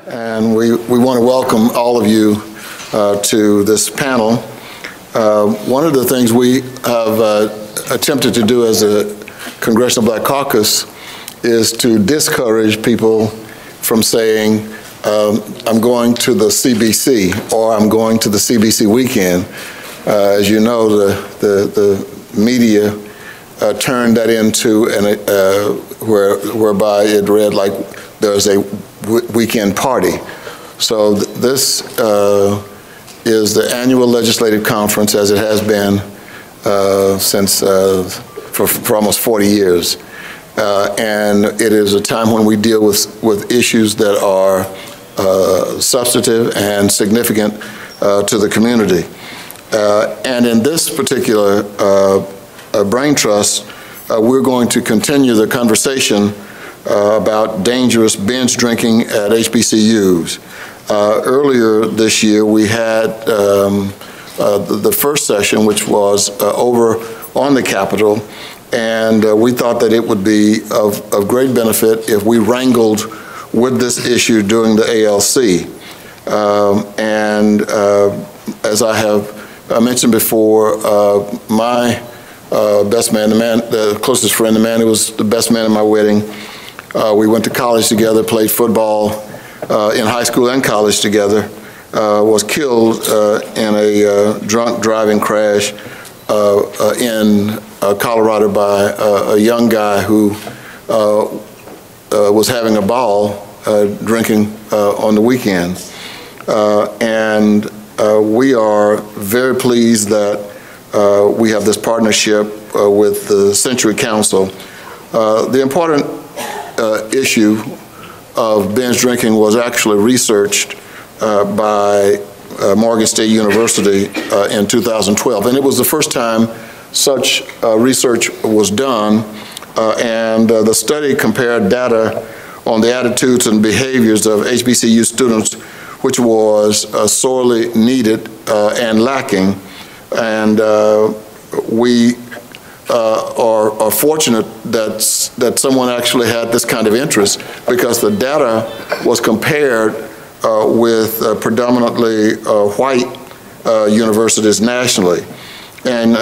And we want to welcome all of you to this panel. One of the things we have attempted to do as a Congressional Black Caucus is to discourage people from saying, I'm going to the CBC or I'm going to the CBC weekend. As you know, the media turned that into whereby it read like there's a weekend party. So this is the annual legislative conference, as it has been since for almost 40 years. And it is a time when we deal with issues that are substantive and significant to the community. And in this particular brain trust, we're going to continue the conversation about dangerous binge drinking at HBCUs. Earlier this year, we had the first session, which was over on the Capitol, and we thought that it would be of great benefit if we wrangled with this issue during the ALC. As I have mentioned before, my best man, the closest friend, the man who was the best man at my wedding, we went to college together, played football in high school and college together, was killed in a drunk driving crash in Colorado by a young guy who was having a ball drinking on the weekend. We are very pleased that we have this partnership with the Century Council. The important issue of binge drinking was actually researched by Morgan State University in 2012, and it was the first time such research was done, and the study compared data on the attitudes and behaviors of HBCU students, which was sorely needed and lacking. And we are fortunate that someone actually had this kind of interest, because the data was compared with predominantly white universities nationally. And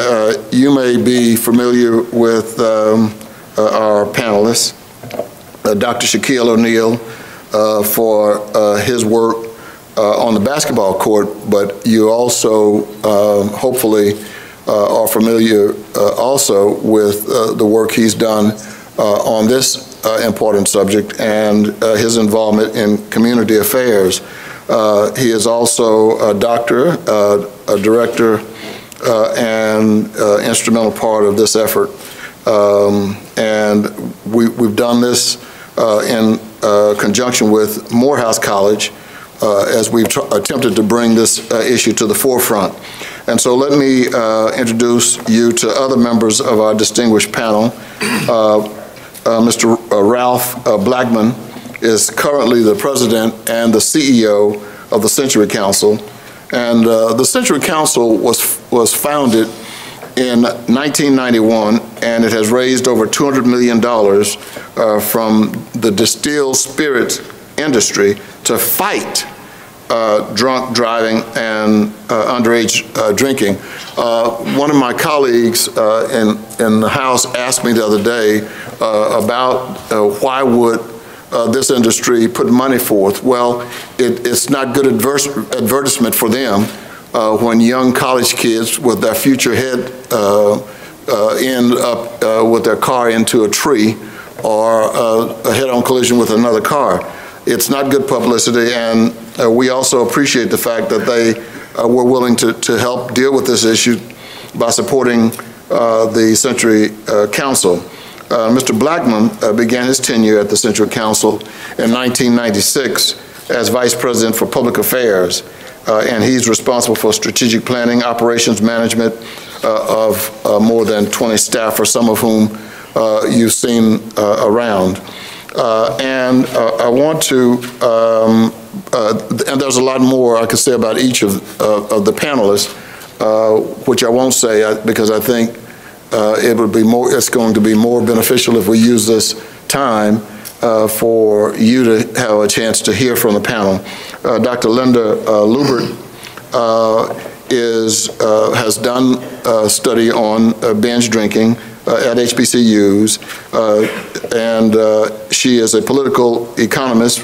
you may be familiar with our panelists, Dr. Shaquille O'Neal for his work on the basketball court, but you also hopefully are familiar also with the work he's done on this important subject and his involvement in community affairs. He is also a doctor, a director, and instrumental part of this effort. And we've done this in conjunction with Morehouse College as we've attempted to bring this issue to the forefront. And so let me introduce you to other members of our distinguished panel. Mr. Ralph Blackman is currently the president and the CEO of the Century Council. And the Century Council was founded in 1991, and it has raised over $200 million from the distilled spirits industry to fight drunk driving and underage drinking. One of my colleagues in the House asked me the other day about why would this industry put money forth. Well, it's not good advertisement for them when young college kids with their future head end up with their car into a tree or a head-on collision with another car. It's not good publicity, and we also appreciate the fact that they were willing to help deal with this issue by supporting the Century Council. Mr. Blackman began his tenure at the Century Council in 1996 as Vice President for Public Affairs, and he's responsible for strategic planning, operations management of more than 20 staffers, some of whom you've seen around. I want to, and there's a lot more I could say about each of the panelists, which I won't say because I think it's going to be more beneficial if we use this time for you to have a chance to hear from the panel. Dr. Linda Lubert has done a study on binge drinking at HBCUs, and she is a political economist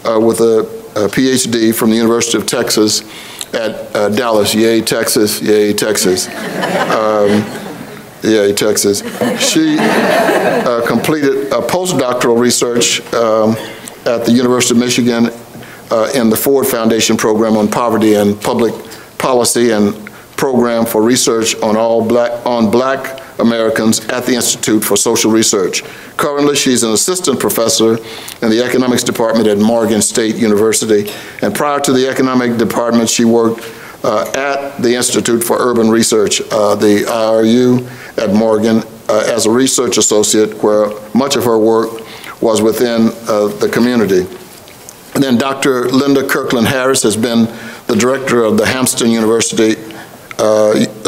with a PhD from the University of Texas at Dallas. Yay, Texas. Yay, Texas. Yay, Texas. She completed a postdoctoral research at the University of Michigan in the Ford Foundation program on poverty and public policy, and program for research on Black Americans at the Institute for Social Research. Currently, she's an assistant professor in the economics department at Morgan State University. And prior to the economic department, she worked at the Institute for Urban Research, the IRU at Morgan, as a research associate, where much of her work was within the community. And then Dr. Linda Kirkland Harris has been the director of the Hampton University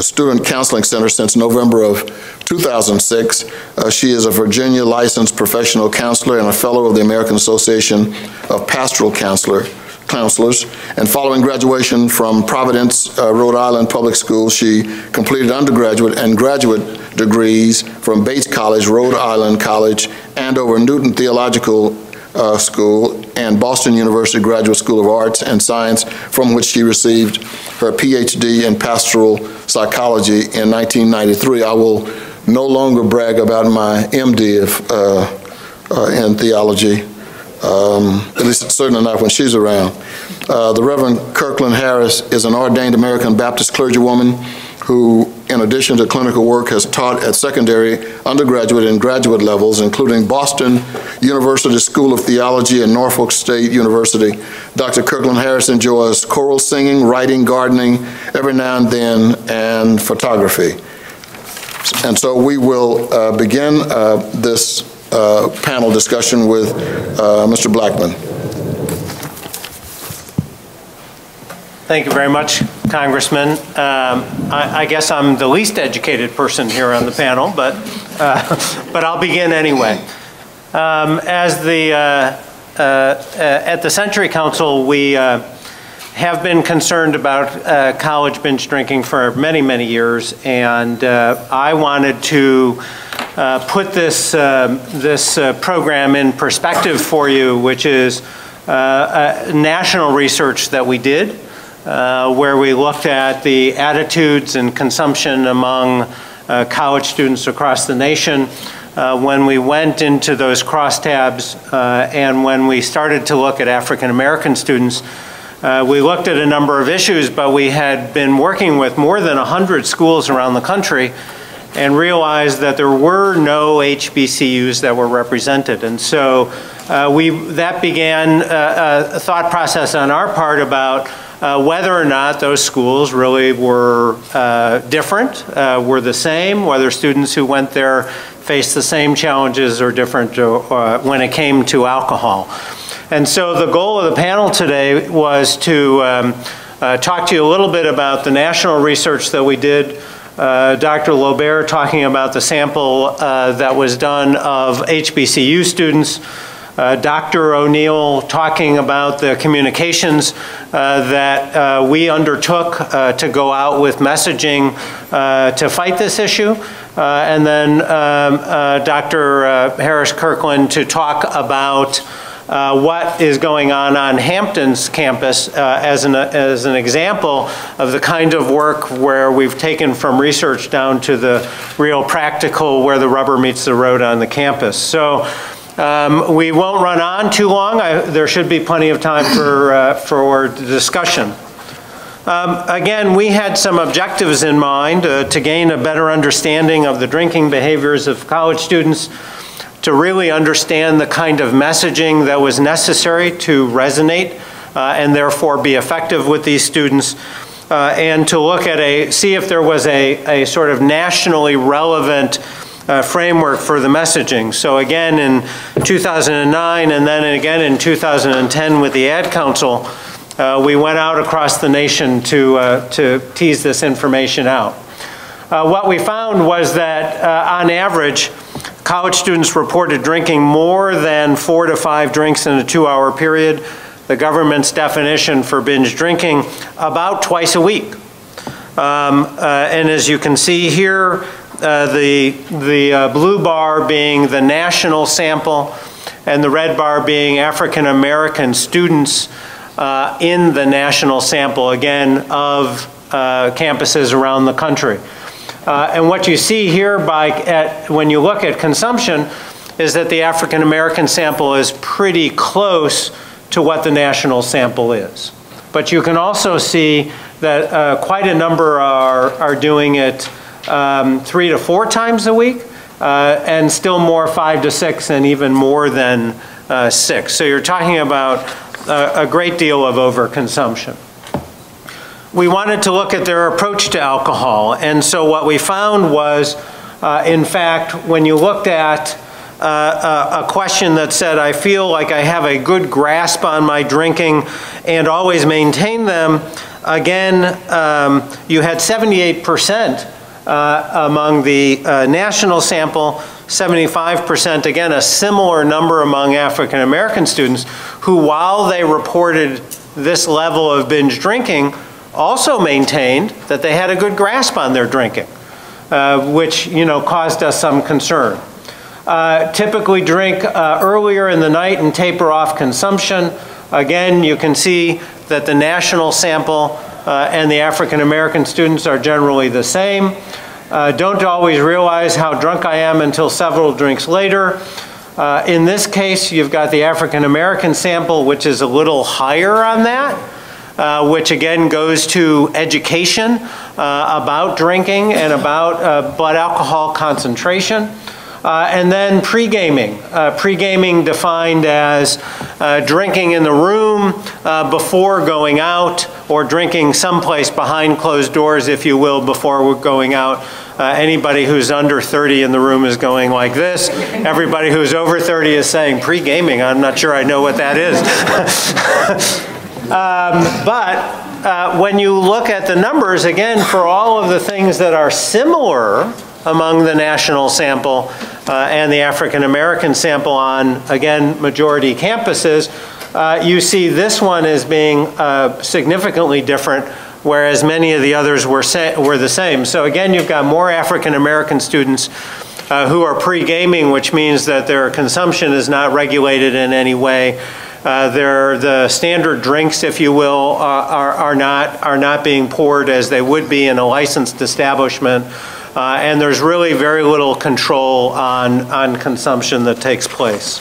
Student Counseling Center since November of 2006. She is a Virginia licensed professional counselor and a fellow of the American Association of Pastoral Counselors. And following graduation from Providence, Rhode Island Public Schools, she completed undergraduate and graduate degrees from Bates College, Rhode Island College, Andover Newton Theological School, and Boston University Graduate School of Arts and Science, from which she received her PhD in pastoral psychology in 1993. I will no longer brag about my MD in theology, at least certainly not when she's around. The Reverend Kirkland Harris is an ordained American Baptist clergywoman who, in addition to clinical work, has taught at secondary, undergraduate, and graduate levels, including Boston University School of Theology and Norfolk State University. Dr. Kirkland Harris enjoys choral singing, writing, gardening, every now and then, and photography. And so we will begin this panel discussion with Mr. Blackman. Thank you very much, Congressman. I guess I'm the least educated person here on the panel, but I'll begin anyway. At the Century Council, we have been concerned about college binge drinking for many, many years, and I wanted to put this program in perspective for you, which is national research that we did, where we looked at the attitudes and consumption among college students across the nation. When we went into those crosstabs and when we started to look at African American students, we looked at a number of issues, but we had been working with more than 100 schools around the country and realized that there were no HBCUs that were represented. And so that began a thought process on our part about whether or not those schools really were different, were the same, whether students who went there faced the same challenges or different when it came to alcohol. And so the goal of the panel today was to talk to you a little bit about the national research that we did. Dr. Lobert talking about the sample that was done of HBCU students. Dr. O'Neill talking about the communications that we undertook to go out with messaging to fight this issue. And then Dr. Harris Kirkland to talk about what is going on Hampton's campus as an example of the kind of work where we've taken from research down to the real practical, where the rubber meets the road on the campus. So we won't run on too long. There should be plenty of time for discussion. Again, we had some objectives in mind to gain a better understanding of the drinking behaviors of college students, to really understand the kind of messaging that was necessary to resonate and therefore be effective with these students, and to look at see if there was a sort of nationally relevant framework for the messaging. So again, in 2009 and then again in 2010 with the Ad Council, we went out across the nation to tease this information out. What we found was that on average, college students reported drinking more than 4 to 5 drinks in a 2-hour period. The government's definition for binge drinking, about twice a week. And as you can see here, the blue bar being the national sample and the red bar being African American students in the national sample, again, of campuses around the country. And what you see here when you look at consumption is that the African American sample is pretty close to what the national sample is. But you can also see that quite a number are doing it 3 to 4 times a week, and still more 5 to 6, and even more than 6. So you're talking about a great deal of overconsumption. We wanted to look at their approach to alcohol, and so what we found was, in fact, when you looked at a question that said, I feel like I have a good grasp on my drinking and always maintain them, again, you had 78% among the national sample, 75%, again, a similar number among African American students who, while they reported this level of binge drinking, also maintained that they had a good grasp on their drinking, which, caused us some concern. Typically drink earlier in the night and taper off consumption. Again, you can see that the national sample and the African American students are generally the same. Don't always realize how drunk I am until several drinks later. In this case, you've got the African American sample, which is a little higher on that, which again goes to education about drinking and about blood alcohol concentration. And then pre-gaming. Pre-gaming defined as drinking in the room before going out, or drinking someplace behind closed doors, if you will, before we're going out. Anybody who's under 30 in the room is going like this. Everybody who's over 30 is saying pre-gaming. I'm not sure I know what that is. But when you look at the numbers, again, for all of the things that are similar among the national sample and the African American sample on, again, majority campuses, you see this one as being significantly different, whereas many of the others were the same. So again, you've got more African American students who are pre-gaming, which means that their consumption is not regulated in any way. The standard drinks, if you will, are not being poured as they would be in a licensed establishment. And there's really very little control on consumption that takes place.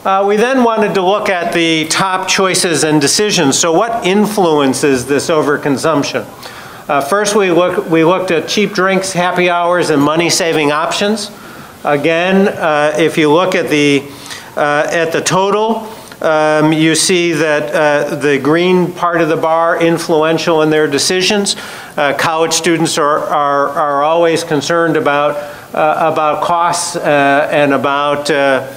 We then wanted to look at the top choices and decisions. So what influences this overconsumption? First, we looked at cheap drinks, happy hours, and money-saving options. Again, if you look at the total, you see that the green part of the bar, influential in their decisions. College students are always concerned about costs and about the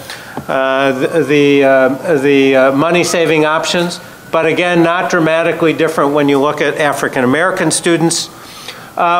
money-saving options, but again, not dramatically different when you look at African American students.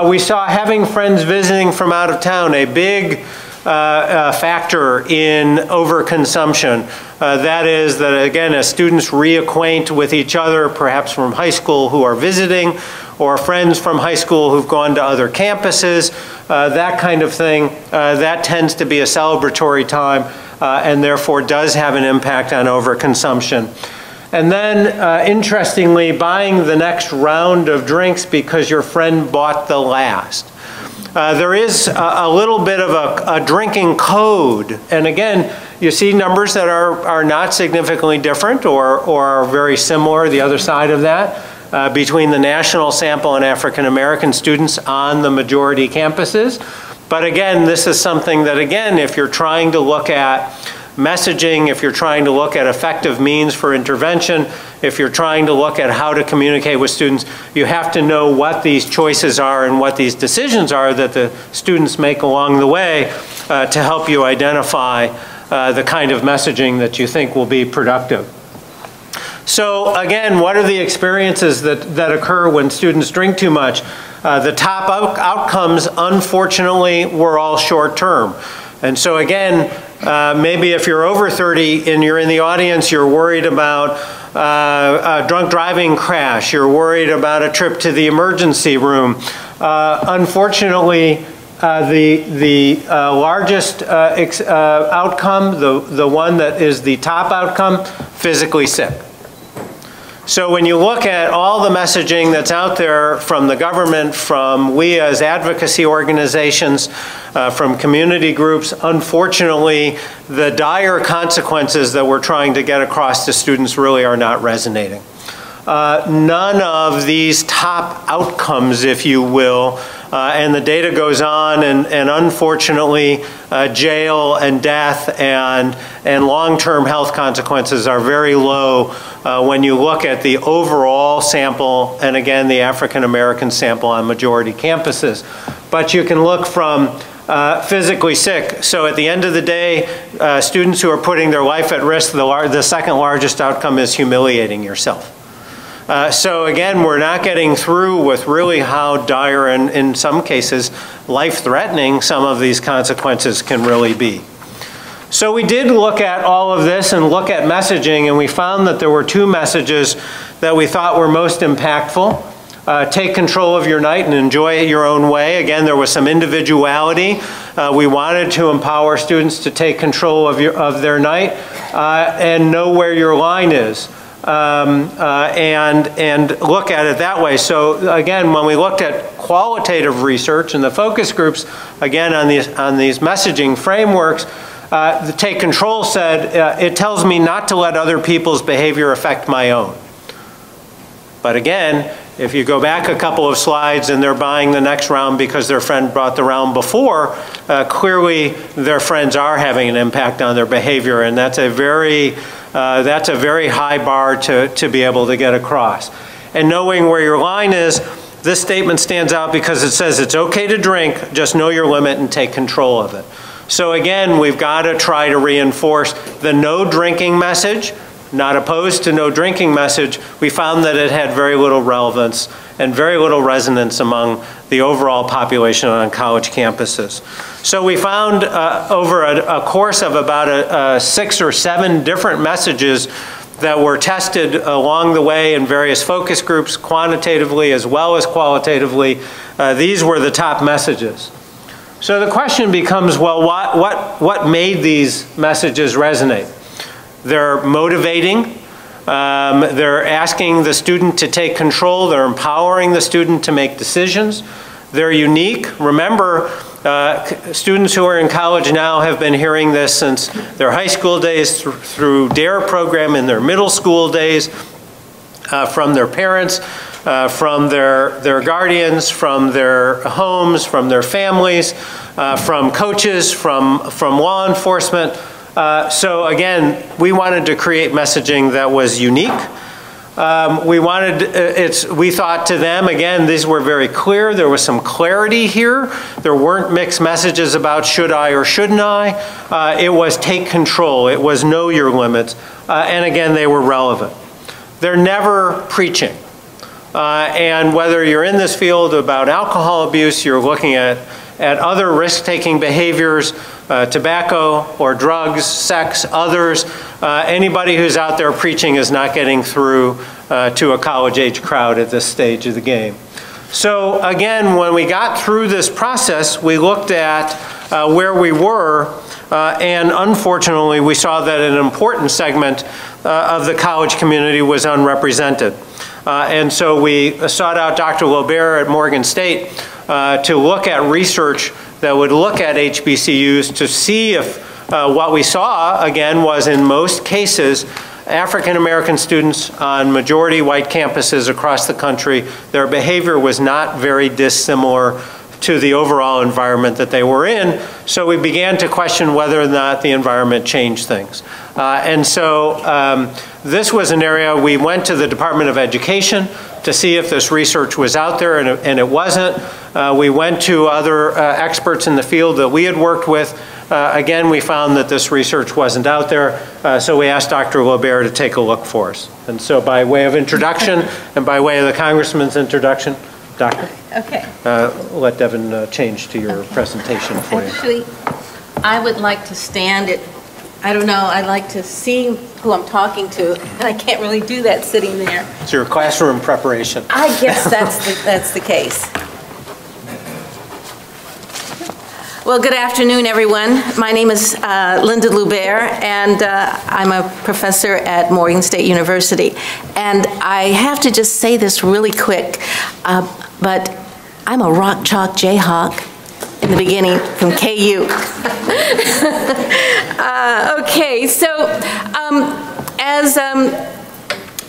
We saw having friends visiting from out of town, a big factor in overconsumption. That is that, again, as students reacquaint with each other, perhaps from high school who are visiting, or friends from high school who've gone to other campuses, that kind of thing, that tends to be a celebratory time and therefore does have an impact on overconsumption. And then, interestingly, buying the next round of drinks because your friend bought the last. There is a little bit of a drinking code. And again, you see numbers that are not significantly different or are very similar, the other side of that, between the national sample and African American students on the majority campuses. But again, this is something that, again, if you're trying to look at messaging, if you're trying to look at effective means for intervention, if you're trying to look at how to communicate with students, you have to know what these choices are and what these decisions are that the students make along the way to help you identify the kind of messaging that you think will be productive. So again, what are the experiences that occur when students drink too much? The top outcomes, unfortunately, were all short-term. And so again, maybe if you're over 30 and you're in the audience, you're worried about a drunk driving crash, you're worried about a trip to the emergency room. Unfortunately, the largest outcome, the one that is the top outcome, physically sick. So when you look at all the messaging that's out there from the government, from we as advocacy organizations, from community groups, unfortunately, the dire consequences that we're trying to get across to students really are not resonating. None of these top outcomes, if you will, and the data goes on, and unfortunately, jail and death and long-term health consequences are very low when you look at the overall sample, and again, the African-American sample on majority campuses. But you can look from physically sick. So at the end of the day, students who are putting their life at risk, the second largest outcome is humiliating yourself. So again, we're not getting through with really how dire and in some cases life-threatening some of these consequences can really be. So we did look at all of this and look at messaging, and we found that there were two messages that we thought were most impactful. Take control of your night and enjoy it your own way. Again, there was some individuality. We wanted to empower students to take control of their night and know where your line is. And look at it that way. So again, when we looked at qualitative research and the focus groups, again on these messaging frameworks, the Take Control said, it tells me not to let other people's behavior affect my own. But again, if you go back a couple of slides and they're buying the next round because their friend bought the round before, clearly their friends are having an impact on their behavior, and that's a very high bar to be able to get across. And knowing where your line is, this statement stands out because it says it's okay to drink, just know your limit and take control of it. So again, we've got to try to reinforce the no drinking message, not opposed to no drinking message. We found that it had very little relevance and very little resonance among the overall population on college campuses. So we found over a course of about 6 or 7 different messages that were tested along the way in various focus groups, quantitatively as well as qualitatively. These were the top messages. So the question becomes, well, what made these messages resonate? They're motivating. They're asking the student to take control. They're empowering the student to make decisions. They're unique. Remember, students who are in college now have been hearing this since their high school days, through DARE program in their middle school days, from their parents, from their guardians, from their homes, from their families, from coaches, from law enforcement. So again, we wanted to create messaging that was unique. We thought to them, again, these were very clear. There was some clarity here. There weren't mixed messages about should I or shouldn't I. It was take control. It was know your limits. And again, they were relevant. They're never preaching. And whether you're in this field about alcohol abuse, you're looking at other risk-taking behaviors, tobacco or drugs, sex, others, anybody who's out there preaching is not getting through to a college-age crowd at this stage of the game. So again, when we got through this process, we looked at where we were, and unfortunately, we saw that an important segment of the college community was unrepresented. And so we sought out Dr. Lobert at Morgan State to look at research that would look at HBCUs to see if what we saw, again, was in most cases, African American students on majority white campuses across the country, their behavior was not very dissimilar to the overall environment that they were in. So we began to question whether or not the environment changed things. And so this was an area we went to the Department of Education to see if this research was out there, and it wasn't. We went to other experts in the field that we had worked with. Again, we found that this research wasn't out there, so we asked Dr. Lobert to take a look for us. And so by way of introduction and by way of the Congressman's introduction, Doctor? Okay. Let Devin change to your presentation for you. Actually, I would like to stand it. I don't know, I'd like to see who I'm talking to, and I can't really do that sitting there. It's your classroom preparation. I guess that's the case. Well, good afternoon, everyone. My name is Linda Lubert, and I'm a professor at Morgan State University. And I have to just say this really quick, but I'm a rock chalk Jayhawk in the beginning from KU. Okay, so as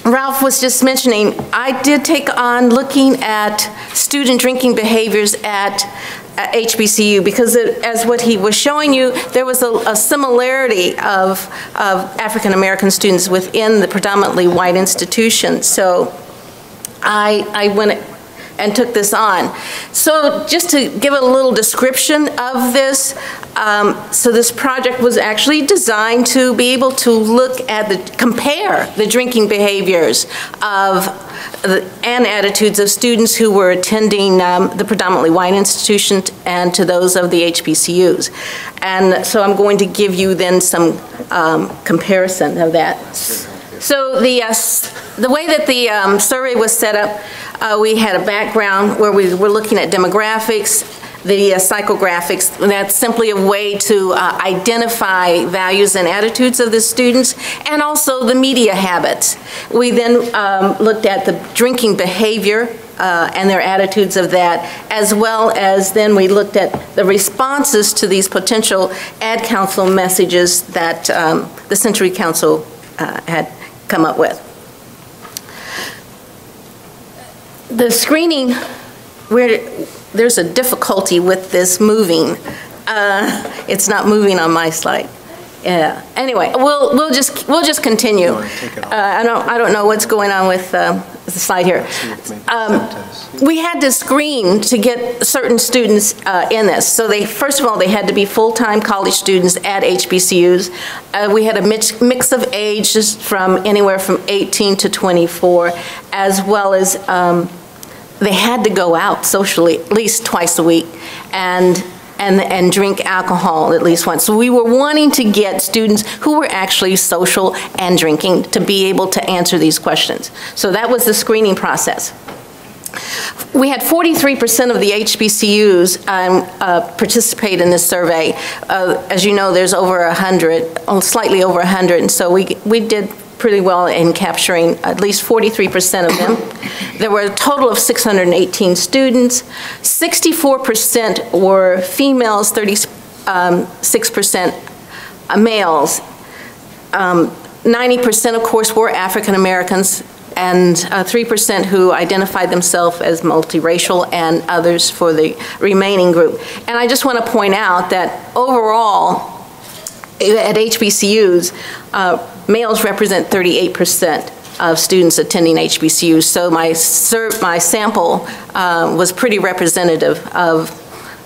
Ralph was just mentioning, I did take on looking at student drinking behaviors at HBCU, because as what he was showing you, there was a similarity of African American students within the predominantly white institution. So I went and took this on. So just to give a little description of this, so this project was actually designed to be able to look at compare the drinking behaviors and attitudes of students who were attending the predominantly white institution and to those of the HBCUs. And so I'm going to give you then some comparison of that. So the way that the survey was set up, we had a background where we were looking at demographics, the psychographics, and that's simply a way to identify values and attitudes of the students, and also the media habits. We then looked at the drinking behavior and their attitudes of that, as well as then we looked at the responses to these potential ad council messages that the Century Council had come up with. The screening, there's a difficulty with this moving. It's not moving on my slide. Yeah. Anyway, we'll just continue. I don't know what's going on with the slide here. We had to screen to get certain students in this. So first of all, they had to be full-time college students at HBCUs. We had a mix of ages from anywhere from 18 to 24, as well as they had to go out socially at least twice a week and drink alcohol at least once. So we were wanting to get students who were actually social and drinking to be able to answer these questions. So that was the screening process. We had 43% of the HBCUs participate in this survey. As you know, there's over 100, slightly over 100, and so we did pretty well in capturing at least 43% of them. There were a total of 618 students. 64% were females, 36% males. 90% of course were African Americans, and 3% who identified themselves as multiracial, and others for the remaining group. And I just want to point out that overall at HBCUs, males represent 38% of students attending HBCUs, so my sample was pretty representative of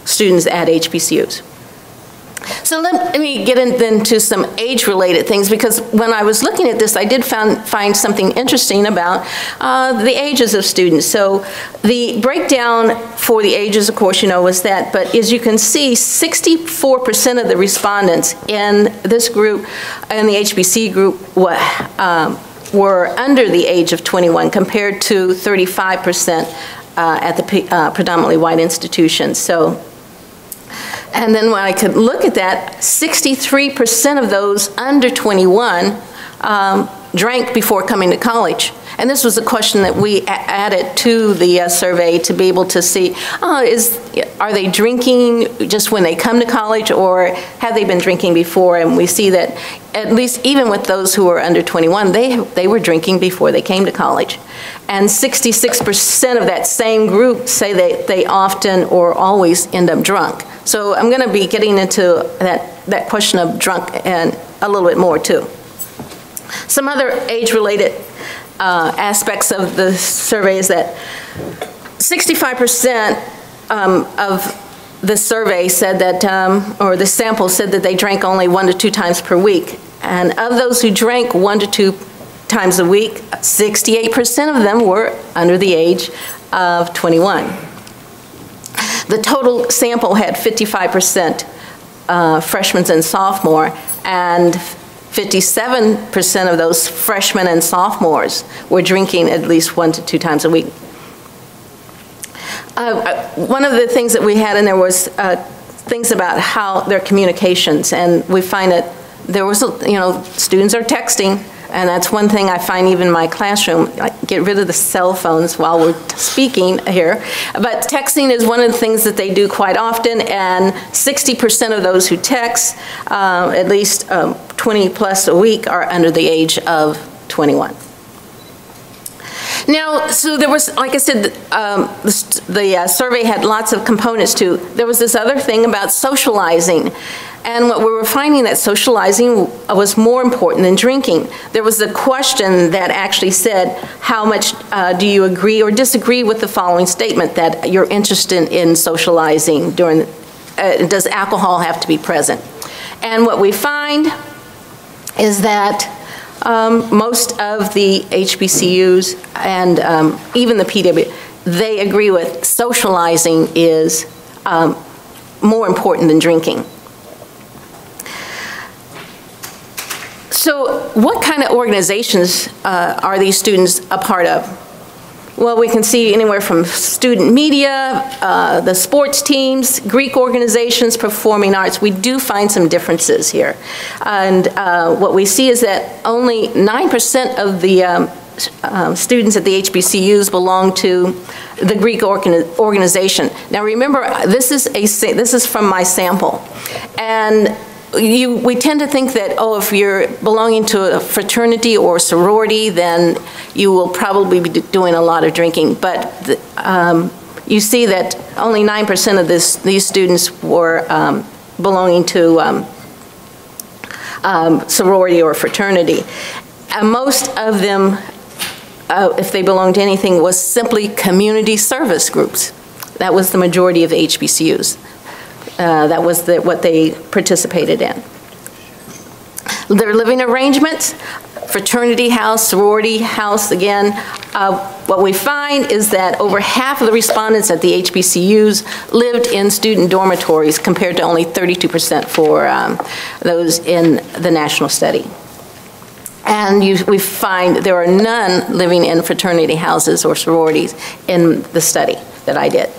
students at HBCUs. So let me get into some age-related things, because when I was looking at this, I did find something interesting about the ages of students. So the breakdown for the ages, of course, you know, was that, but as you can see, 64% of the respondents in this group, in the HBC group, were under the age of 21, compared to 35% at the predominantly white institutions. So. And then when I could look at that, 63% of those under 21 drank before coming to college. And this was a question that we added to the survey to be able to see, are they drinking just when they come to college, or have they been drinking before? And we see that at least even with those who were under 21, they were drinking before they came to college. And 66% of that same group say they often or always end up drunk. So I'm going to be getting into that question of drunk and a little bit more too. Some other age-related aspects of the survey is that 65% of the survey said that, or the sample said that they drank only 1 to 2 times per week. And of those who drank 1 to 2 times a week, 68% of them were under the age of 21. The total sample had 55% freshmen and sophomore, and 57% of those freshmen and sophomores were drinking at least 1 to 2 times a week. One of the things that we had in there was things about how their communications, and we find that there was, students are texting, and that's one thing I find even in my classroom. I get rid of the cell phones while we're speaking here, but texting is one of the things that they do quite often, and 60% of those who text, at least 20 plus a week, are under the age of 21. Now, so there was, like I said, the survey had lots of components too. There was this other thing about socializing. And what we were finding that socializing was more important than drinking. There was a question that actually said, how much do you agree or disagree with the following statement that you're interested in socializing during, does alcohol have to be present? And what we find is that most of the HBCUs and even the PW, they agree with socializing is more important than drinking. So what kind of organizations are these students a part of? Well, we can see anywhere from student media, the sports teams, Greek organizations, performing arts. We do find some differences here. And what we see is that only 9% of the students at the HBCUs belong to the Greek organization. Now remember, this is from my sample. And we tend to think that, oh, if you're belonging to a fraternity or sorority, then you will probably be doing a lot of drinking. But you see that only 9% of these students were belonging to sorority or fraternity. Most of them, if they belonged to anything, was simply community service groups. That was the majority of the HBCUs. That was what they participated in. Their living arrangements, fraternity house, sorority house, again, what we find is that over half of the respondents at the HBCUs lived in student dormitories compared to only 32% for those in the national study. And we find there are none living in fraternity houses or sororities in the study that I did.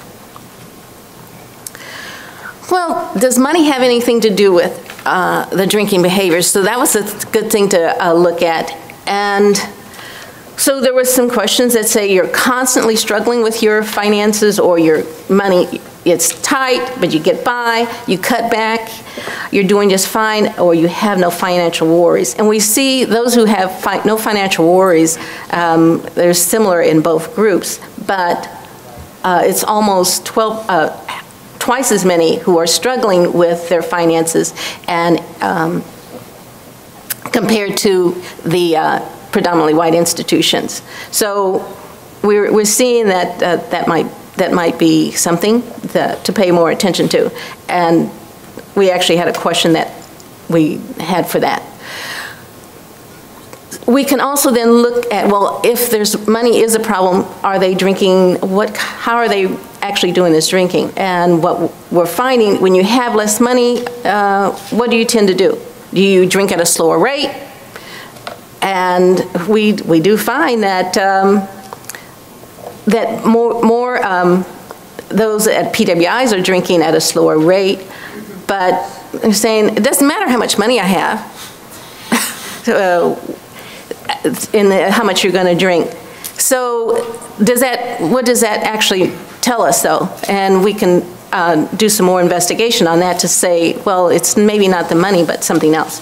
Well, does money have anything to do with the drinking behaviors? So that was a good thing to look at. And so there were some questions that say you're constantly struggling with your finances or your money. It's tight, but you get by, you cut back, you're doing just fine, or you have no financial worries. And we see those who have no financial worries, they're similar in both groups, but it's almost twice as many who are struggling with their finances and compared to the predominantly white institutions. So we're seeing that that might be something to pay more attention to. And we actually had a question that we had for that. We can also then look at, well, if money is a problem, are they drinking, how are they actually doing this drinking? And what we're finding, when you have less money, what do you tend to do? Do you drink at a slower rate? And we do find that more those at PWIs are drinking at a slower rate, but they're saying it doesn't matter how much money I have. In how much you're going to drink. So what does that actually tell us though? And we can do some more investigation on that to say, well, it's maybe not the money, but something else.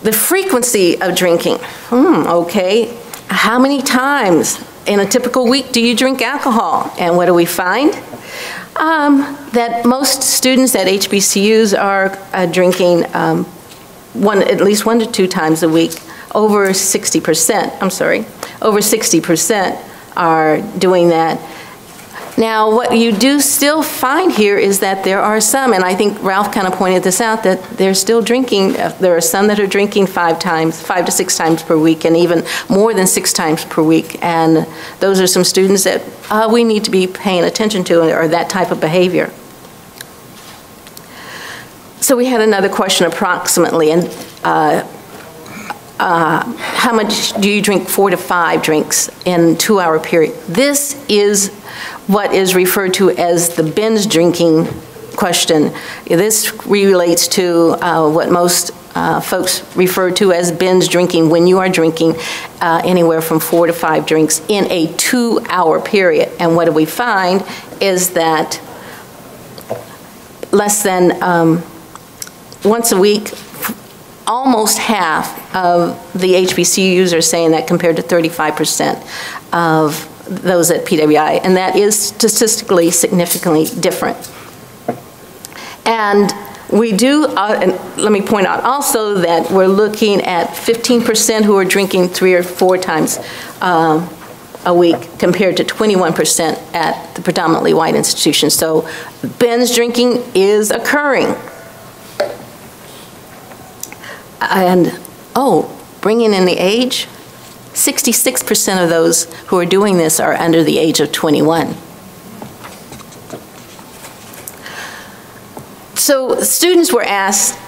The frequency of drinking. Okay, how many times in a typical week do you drink alcohol? And what do we find? That most students at HBCUs are drinking at least 1 to 2 times a week. Over 60%, over 60% are doing that. Now, what you do still find here is that there are some, and I think Ralph kind of pointed this out, that they're still drinking. There are some that are drinking 5 to 6 times per week, and even more than 6 times per week. And those are some students that we need to be paying attention to, or that type of behavior. So we had another question approximately, and how much do you drink? 4 to 5 drinks in a 2-hour period. This is what is referred to as the binge drinking question. This relates to what most folks refer to as binge drinking, when you are drinking anywhere from 4 to 5 drinks in a 2-hour period. And what do we find is that less than once a week, almost half of the HBCUs are saying that, compared to 35% of those at PWI, and that is statistically significantly different. And we do, and let me point out also that we're looking at 15% who are drinking 3 or 4 times a week, compared to 21% at the predominantly white institutions. So binge drinking is occurring. And, bringing in the age, 66% of those who are doing this are under the age of 21. So students were asked,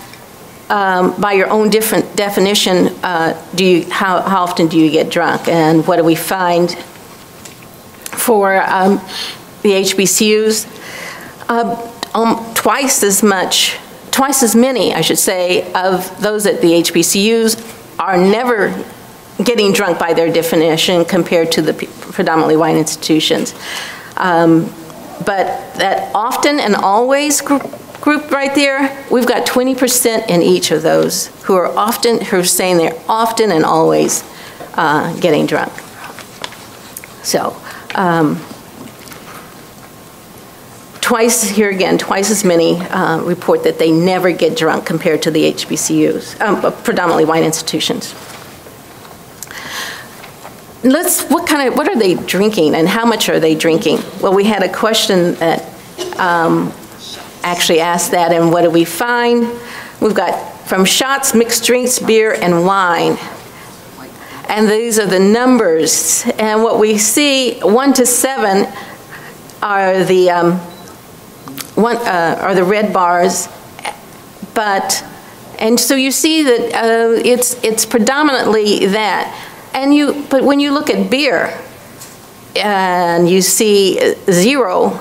by your own different definition, how often do you get drunk? And what do we find for the HBCUs? Twice as many, I should say, of those at the HBCUs are never getting drunk by their definition, compared to the predominantly white institutions. But that often and always group right there, we've got 20% in each of those who are saying they're often and always getting drunk. So twice as many report that they never get drunk, compared to the HBCUs, predominantly white institutions. What are they drinking, and how much are they drinking? Well, we had a question that actually asked that, and what do we find? We've got from shots, mixed drinks, beer, and wine. And these are the numbers. And what we see, 1 to 7 are the red bars, and so you see that it's predominantly that. But when you look at beer, and you see 0,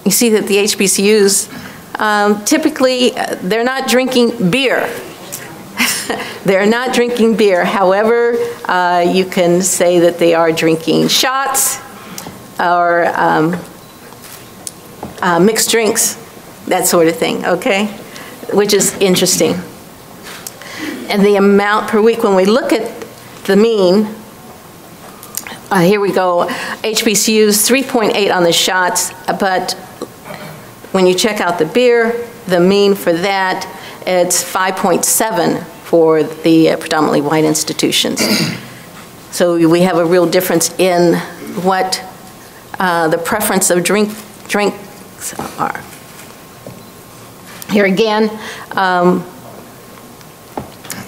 you see that the HBCUs, typically, they're not drinking beer. They're not drinking beer. However, you can say that they are drinking shots or mixed drinks, that sort of thing, okay? Which is interesting. And the amount per week, when we look at the mean, here we go, HBCUs 3.8 on the shots, but when you check out the beer, the mean for that, it's 5.7 for the predominantly white institutions. So we have a real difference in what the preference of drinks are. Here again,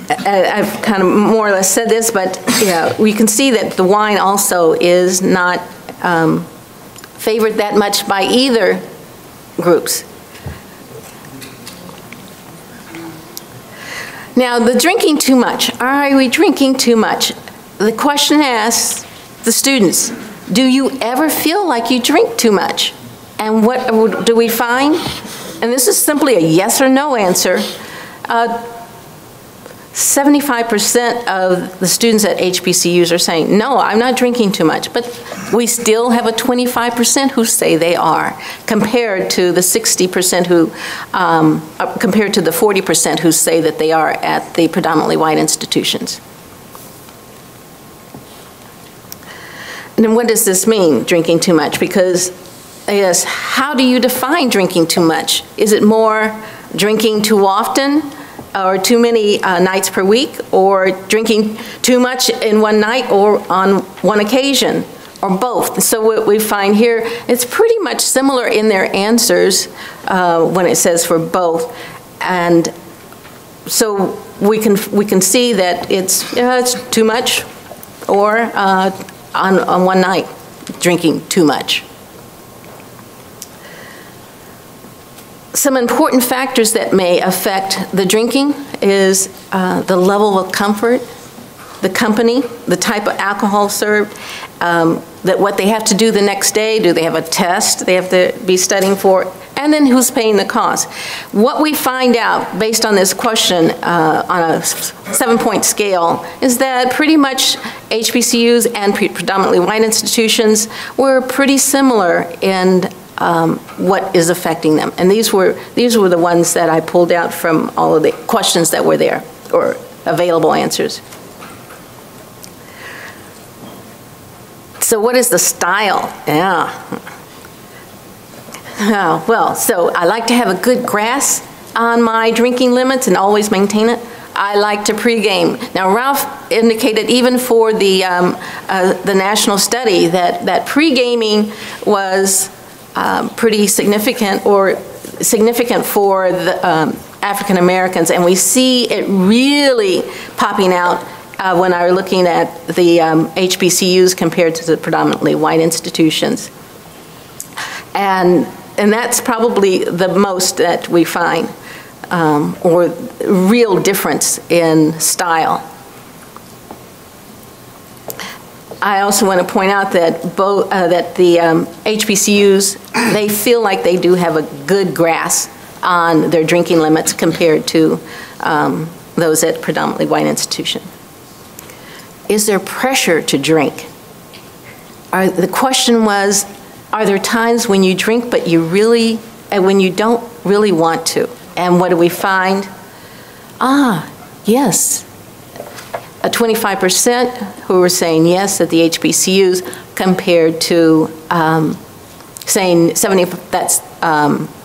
I've kind of more or less said this, but we can see that the wine also is not favored that much by either groups. Now, the drinking too much. Are we drinking too much? The question asks the students, do you ever feel like you drink too much? And what do we find? And this is simply a yes or no answer. 75% of the students at HBCUs are saying, no, I'm not drinking too much. But we still have a 25% who say they are, compared to the 60% who, compared to the 40% who say that they are at the predominantly white institutions. And then what does this mean, drinking too much? Because, yes, how do you define drinking too much? Is it more drinking too often, or too many nights per week, or drinking too much in one night or on one occasion, or both? So what we find here, it's pretty much similar in their answers when it says for both. And so we can see that it's too much, or on one night, drinking too much. Some important factors that may affect the drinking is the level of comfort, the company, the type of alcohol served, that what they have to do the next day, do they have a test they have to be studying for, and then who's paying the cost. What we find out based on this question on a 7-point scale is that pretty much HBCUs and predominantly white institutions were pretty similar in what is affecting them. And these were the ones that I pulled out from all of the questions that were there, or available answers. So what is the style? Yeah. Well, so I like to have a good grasp on my drinking limits and always maintain it. I like to pregame. Now, Ralph indicated even for the national study that pregaming was pretty significant, or significant for the African Americans, and we see it really popping out when I'm looking at the HBCUs compared to the predominantly white institutions. And that's probably the most that we find, or real difference in style. I also want to point out that that the HBCUs, they feel like they do have a good grasp on their drinking limits compared to those at predominantly white institutions. Is there pressure to drink? The question was, are there times when you drink but you really, and when you don't really want to? And what do we find? Yes. 25% who were saying yes at the HBCUs compared to saying 70, that's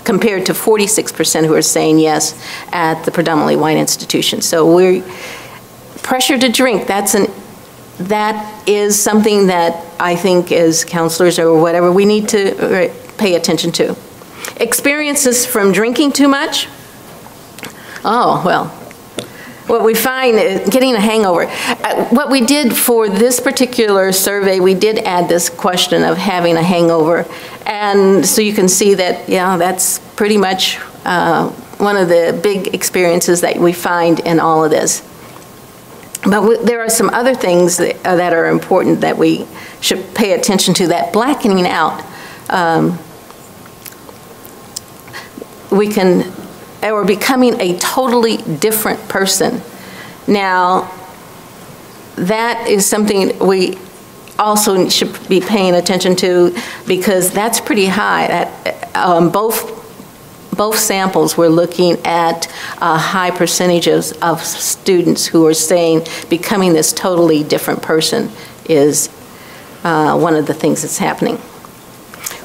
compared to 46% who are saying yes at the predominantly white institutions. So pressure to drink, that is something that I think as counselors or whatever we need to pay attention to. Experiences from drinking too much? Oh, well, what we find is getting a hangover. What we did for this particular survey, we did add this question of having a hangover. And so you can see that, yeah, that's pretty much one of the big experiences that we find in all of this. But there are some other things that are important that we should pay attention to, that blackening out. Or becoming a totally different person. Now, that is something we also should be paying attention to, because that's pretty high. Both samples were looking at high percentages of students who are saying becoming this totally different person is one of the things that's happening.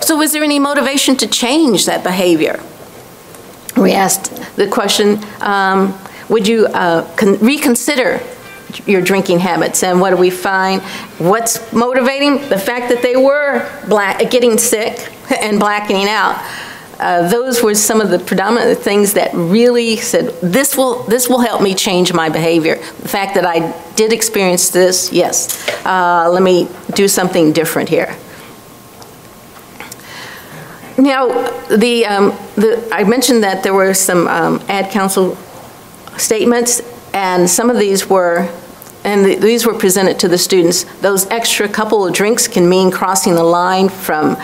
So is there any motivation to change that behavior? We asked the question, would you reconsider your drinking habits? And what do we find? What's motivating? The fact that they were getting sick and blackening out. Those were some of the predominant things that really said, this will help me change my behavior. The fact that I did experience this, yes, let me do something different here. Now, I mentioned that there were some ad council statements, and some of these were, these were presented to the students. Those extra couple of drinks can mean crossing the line from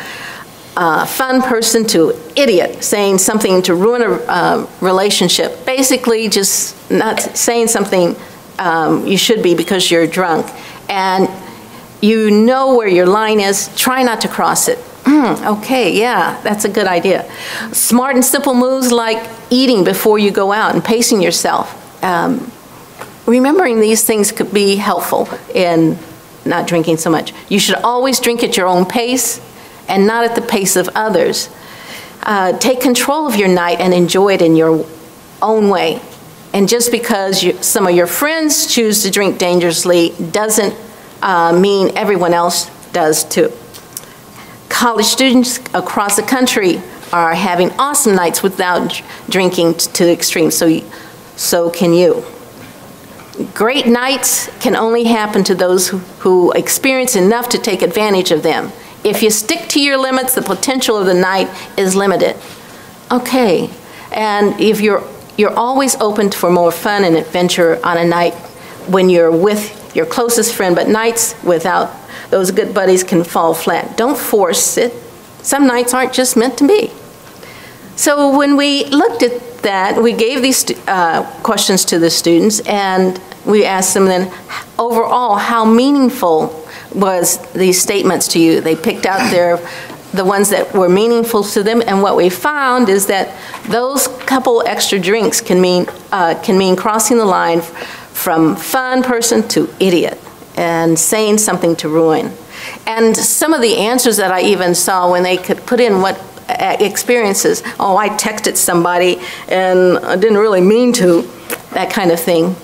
fun person to idiot, saying something to ruin a relationship. Basically, just not saying something you should be because you're drunk. And you know where your line is, try not to cross it. Okay, yeah, that's a good idea. Smart and simple moves like eating before you go out and pacing yourself. Remembering these things could be helpful in not drinking so much. You should always drink at your own pace and not at the pace of others. Take control of your night and enjoy it in your own way. And just because some of your friends choose to drink dangerously doesn't mean everyone else does too. College students across the country are having awesome nights without drinking to the extreme, so can you. Great nights can only happen to those who experience enough to take advantage of them. If you stick to your limits, the potential of the night is limited. Okay, And if you're always open for more fun and adventure on a night when you're with your closest friend, but nights without those good buddies can fall flat. Don't force it. Some nights aren't just meant to be. So when we looked at that, we gave these questions to the students, and we asked them then, overall, how meaningful was these statements to you? They picked out the ones that were meaningful to them, and what we found is that those couple extra drinks can mean crossing the line from fun person to idiot and saying something to ruin. And some of the answers that I even saw when they could put in what experiences, oh, I texted somebody and I didn't really mean to, that kind of thing.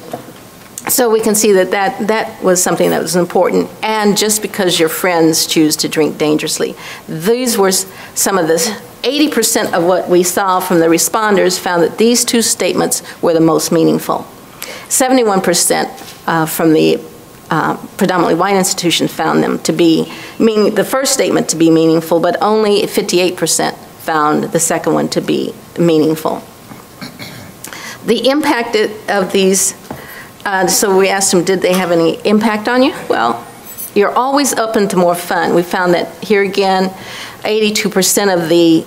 So we can see that that was something that was important, and just because your friends choose to drink dangerously. These were some of the 80% of what we saw from the responders found that these two statements were the most meaningful. 71% from the predominantly white institutions found them to be, the first statement to be meaningful, but only 58% found the second one to be meaningful. The impact of these, so we asked them, did they have any impact on you? Well, you're always open to more fun. We found that here again, 82% of the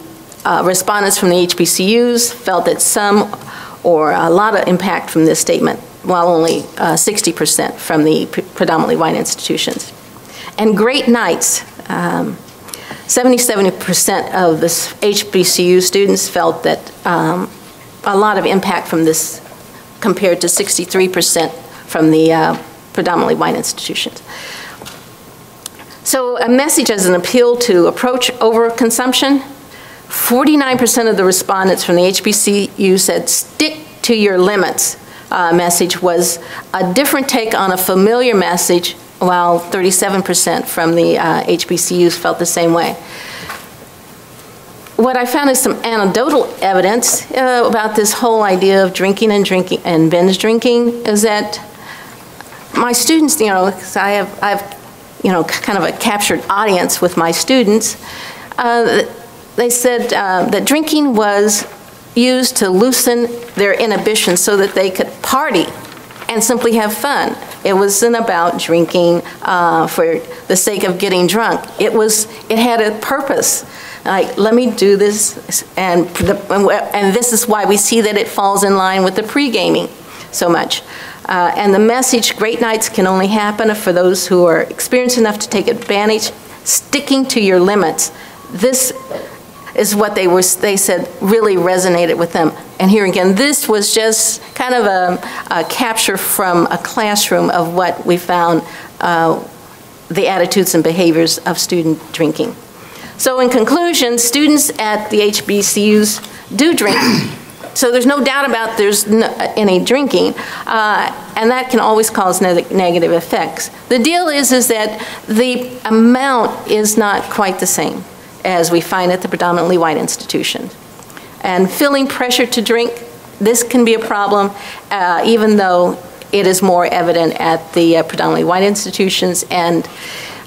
respondents from the HBCUs felt that some or a lot of impact from this statement, while only 60% from the predominantly white institutions. And great nights, 77% of the HBCU students felt that a lot of impact from this, compared to 63% from the predominantly white institutions. So a message as an appeal to approach overconsumption. 49% of the respondents from the HBCU said stick to your limits. Message was a different take on a familiar message, while 37% from the HBCUs felt the same way. What I found is some anecdotal evidence about this whole idea of drinking and binge drinking is that my students, you know, 'cause I have you know, kind of a captured audience with my students, they said that drinking was used to loosen their inhibitions so that they could party and simply have fun. It wasn't about drinking for the sake of getting drunk. It had a purpose. Like, let me do this, and this is why we see that it falls in line with the pre-gaming so much. And the message, great nights can only happen for those who are experienced enough to take advantage, sticking to your limits. This is what they said really resonated with them. And here again, this was just kind of a capture from a classroom of what we found the attitudes and behaviors of student drinking. So in conclusion, students at the HBCUs do drink. So there's no doubt about there's any drinking, and that can always cause negative effects. The deal is that the amount is not quite the same as we find at the predominantly white institutions. And feeling pressure to drink, this can be a problem, even though it is more evident at the predominantly white institutions. And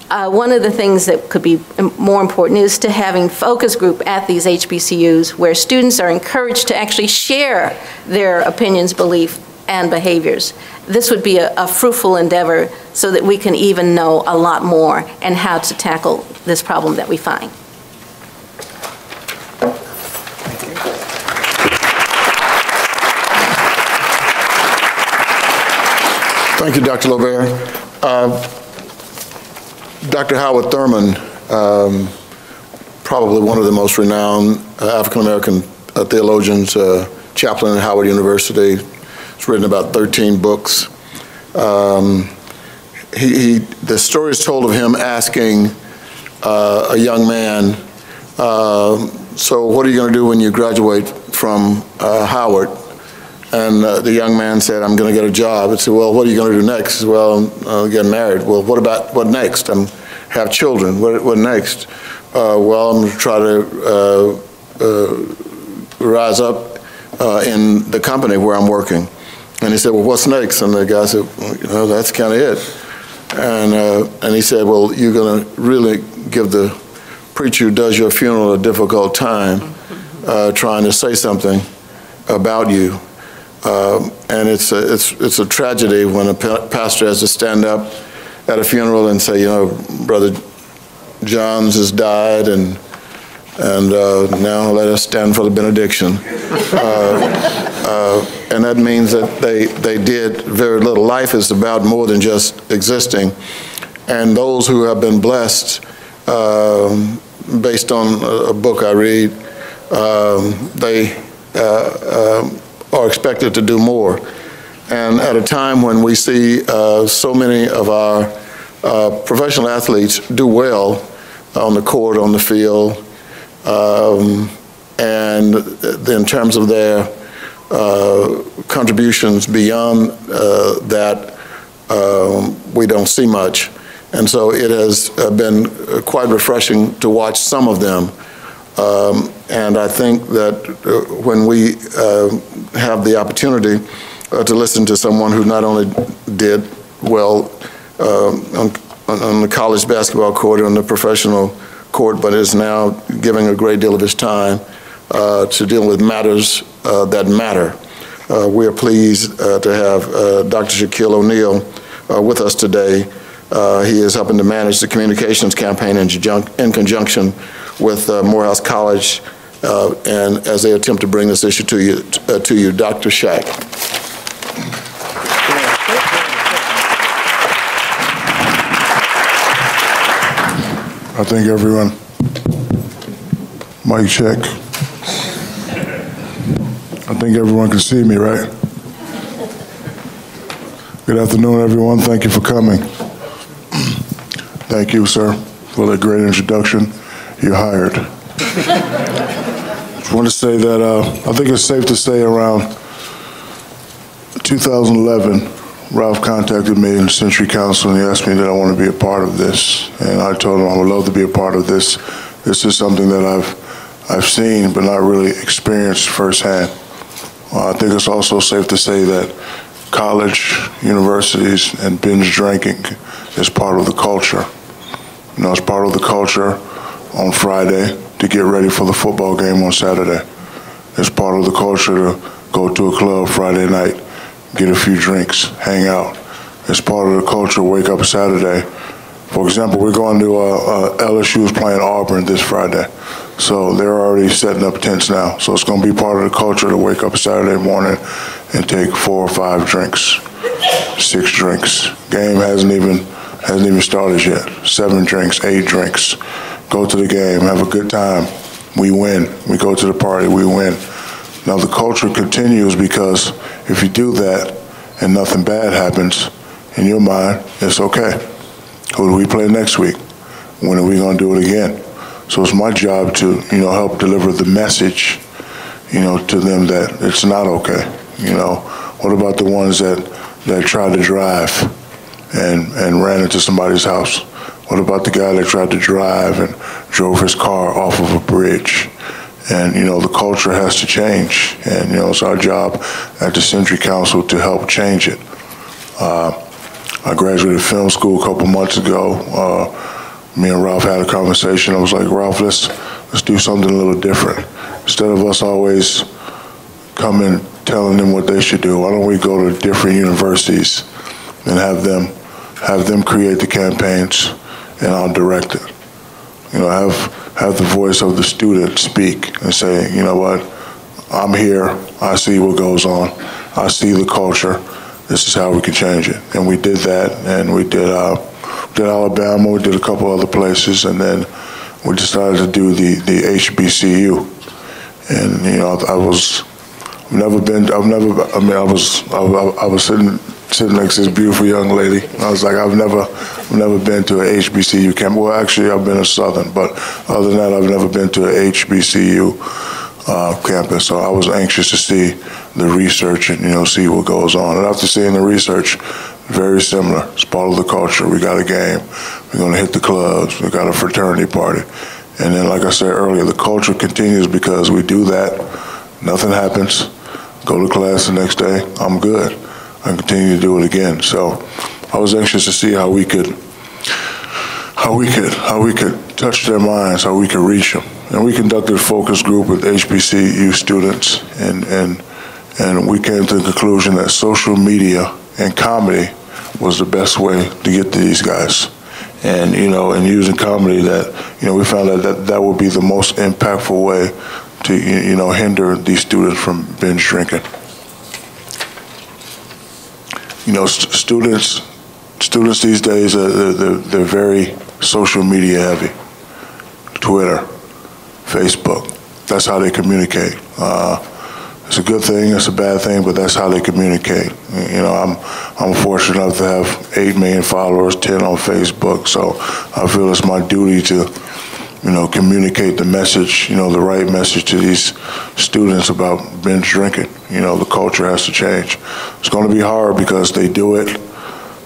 one of the things that could be more important is to having focus group at these HBCUs where students are encouraged to actually share their opinions, beliefs, and behaviors. This would be a fruitful endeavor so that we can even know a lot more and how to tackle this problem that we find. Thank you, Dr. Lovere. Dr. Howard Thurman, probably one of the most renowned African-American theologians, chaplain at Howard University. He's written about 13 books. The story is told of him asking a young man, so what are you going to do when you graduate from Howard? And the young man said, I'm going to get a job. I said, well, what are you going to do next? He said, well, I'll get married. Well, what next? Have children. What next? Well, I'm going to try to rise up in the company where I'm working. And he said, well, what's next? And the guy said, well, you know, that's kind of it. And he said, well, you're going to really give the preacher who does your funeral a difficult time trying to say something about you. And it's a tragedy when a pastor has to stand up at a funeral and say, you know, Brother Johns has died, and now let us stand for the benediction. And that means that they did very little. Life is about more than just existing. And those who have been blessed, based on a book I read, they are expected to do more. And at a time when we see so many of our professional athletes do well on the court, on the field, and in terms of their contributions beyond that, we don't see much. And so it has been quite refreshing to watch some of them. And I think that when we have the opportunity to listen to someone who not only did well on the college basketball court, on the professional court, but is now giving a great deal of his time to deal with matters that matter. We are pleased to have Dr. Shaquille O'Neal with us today. He is helping to manage the communications campaign in conjunction with Morehouse College, and as they attempt to bring this issue to you, Dr. Shaq. I thank everyone. Mic check. I think everyone can see me, right? Good afternoon, everyone. Thank you for coming. Thank you, sir, for that great introduction. You're hired. I want to say that I think it's safe to say around 2011, Ralph contacted me in the Century Council and he asked me that I want to be a part of this. And I told him I would love to be a part of this. This is something that I've seen but not really experienced firsthand. I think it's also safe to say that college, universities, and binge drinking is part of the culture. You know, it's part of the culture on Friday to get ready for the football game on Saturday. It's part of the culture to go to a club Friday night, get a few drinks, hang out. It's part of the culture to wake up Saturday. For example, we're going to LSU's playing Auburn this Friday. So they're already setting up tents now. So it's going to be part of the culture to wake up Saturday morning and take 4 or 5 drinks, 6 drinks. Game hasn't even started yet. 7 drinks, 8 drinks. Go to the game, have a good time. We win. We go to the party, we win. Now the culture continues because if you do that and nothing bad happens, in your mind, it's okay. Who do we play next week? When are we going to do it again? So it's my job to, help deliver the message, to them that it's not okay. What about the ones that tried to drive and ran into somebody's house? What about the guy that tried to drive and drove his car off of a bridge? And, the culture has to change. And, it's our job at the Century Council to help change it. I graduated film school a couple months ago. Me and Ralph had a conversation. I was like, Ralph, let's do something a little different. Instead of us always coming telling them what they should do, why don't we go to different universities and have them create the campaigns and I'll direct it. Have the voice of the student speak and say, you know what, I'm here, I see what goes on, I see the culture, this is how we can change it. And we did that, and we did Alabama, we did a couple other places, and then we decided to do the HBCU. And I was sitting next to this beautiful young lady. I was like, I've never been to an HBCU camp. Well, actually, I've been to Southern, but other than that, I've never been to an HBCU campus. So I was anxious to see the research and see what goes on. And after seeing the research, very similar. It's part of the culture. We got a game. We're going to hit the clubs. We got a fraternity party. And then, like I said earlier, the culture continues because we do that. Nothing happens. Go to class the next day. I'm good. I continue to do it again. So I was anxious to see how we could touch their minds, how we could reach them. And we conducted a focus group with HBCU students and And we came to the conclusion that social media and comedy was the best way to get to these guys. And, and using comedy that, we found out that would be the most impactful way to, hinder these students from binge drinking. Students these days, they're very social media heavy. Twitter, Facebook, that's how they communicate. It's a good thing, it's a bad thing, but that's how they communicate. I'm fortunate enough to have 8 million followers, 10 on Facebook, so I feel it's my duty to, communicate the message, the right message to these students about binge drinking. The culture has to change. It's going to be hard because they do it,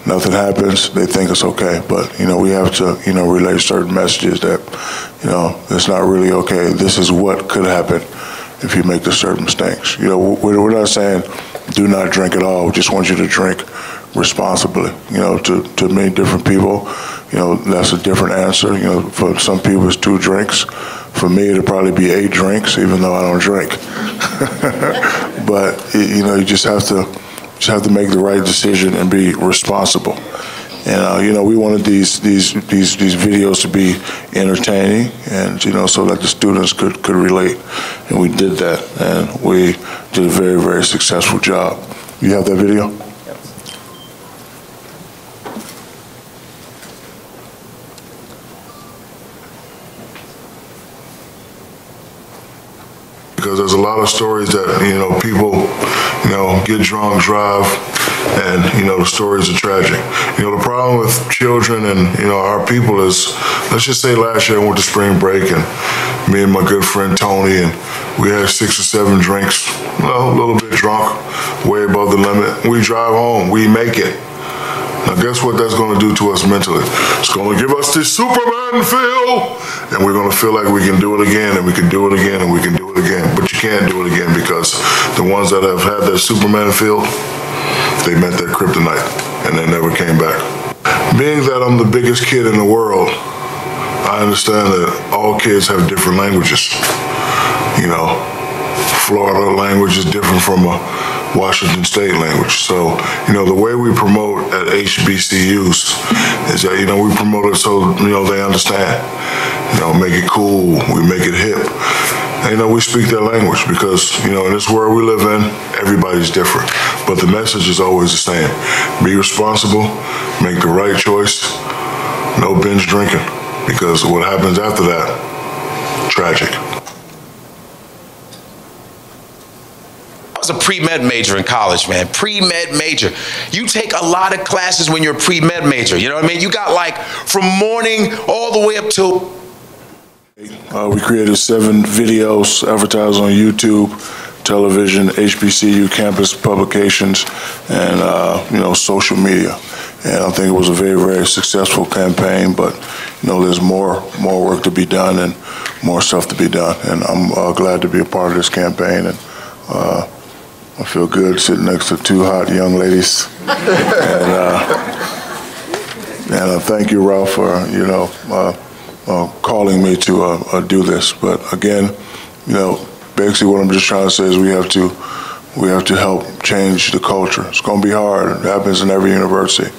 nothing happens, they think it's okay, but, we have to, relay certain messages that, it's not really okay. This is what could happen if you make the certain mistakes. We're not saying do not drink at all. We just want you to drink responsibly. To many different people, that's a different answer. For some people it's 2 drinks. For me, it'll probably be 8 drinks, even though I don't drink. But you just have to make the right decision and be responsible. And we wanted these videos to be entertaining, and so that the students could relate, and we did that, and we did a very, very successful job. You have that video? Yep. Because there's a lot of stories that people get drunk, drive, and the stories are tragic. The problem with children and our people is, let's just say last year I went to spring break, and me and my good friend Tony, and we had 6 or 7 drinks, a little bit drunk, way above the limit. We drive home, we make it. Now guess what that's going to do to us mentally? It's going to give us this Superman feel, and we're going to feel like we can do it again, and we can do it again, and we can do it again. But you can't do it again, because the ones that have had that Superman feel, they met their kryptonite, and they never came back. Being that I'm the biggest kid in the world, I understand that all kids have different languages. Florida language is different from a Washington State language. So, the way we promote at HBCUs is that, we promote it so, they understand. Make it cool, we make it hip. And, we speak their language because, in this world we live in, everybody's different. But the message is always the same. Be responsible, make the right choice, no binge drinking. Because what happens after that, tragic. I was a pre-med major in college, man. Pre-med major. You take a lot of classes when you're a pre-med major. You know what I mean? You got like from morning all the way up till... We created 7 videos advertised on YouTube, television, HBCU campus publications, and social media. And I think it was a very, very successful campaign, but there's more work to be done and more stuff to be done. And I'm glad to be a part of this campaign, and I feel good sitting next to 2 hot young ladies. And thank you, Ralph, for calling me to do this. But again, basically what I'm just trying to say is we have to help change the culture. It's going to be hard. It happens in every university,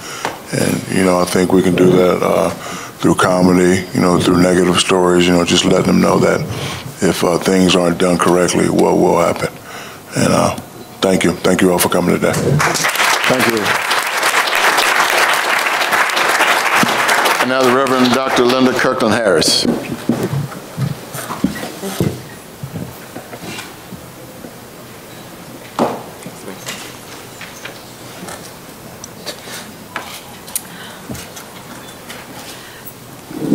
and I think we can do that through comedy, through negative stories. Just letting them know that if things aren't done correctly, what will happen. And thank you all for coming today. Thank you. And now the Reverend Dr. Linda Kirkland Harris.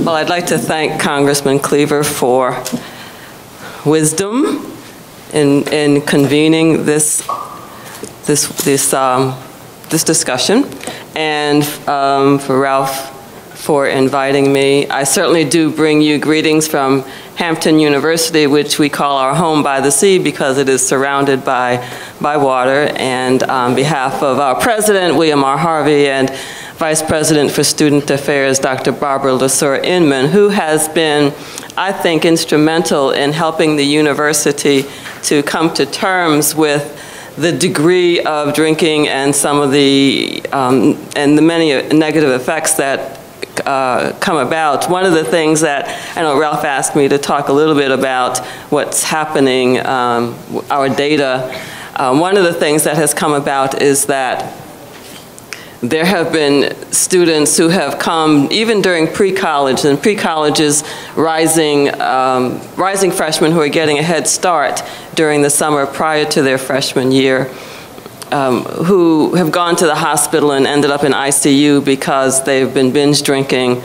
Well, I'd like to thank Congressman Cleaver for wisdom in convening this discussion, and for Ralph for inviting me. I certainly do bring you greetings from Hampton University, which we call our home by the sea because it is surrounded by water. And on behalf of our president, William R. Harvey, and Vice President for Student Affairs, Dr. Barbara LaSur Inman, who has been, I think, instrumental in helping the university to come to terms with the degree of drinking and some of the, and the many negative effects that come about. One of the things that, I know Ralph asked me to talk a little bit about what's happening, our data. One of the things that has come about is that there have been students who have come, even during pre-college, and pre-college is rising freshmen who are getting a head start during the summer prior to their freshman year, who have gone to the hospital and ended up in ICU because they've been binge drinking.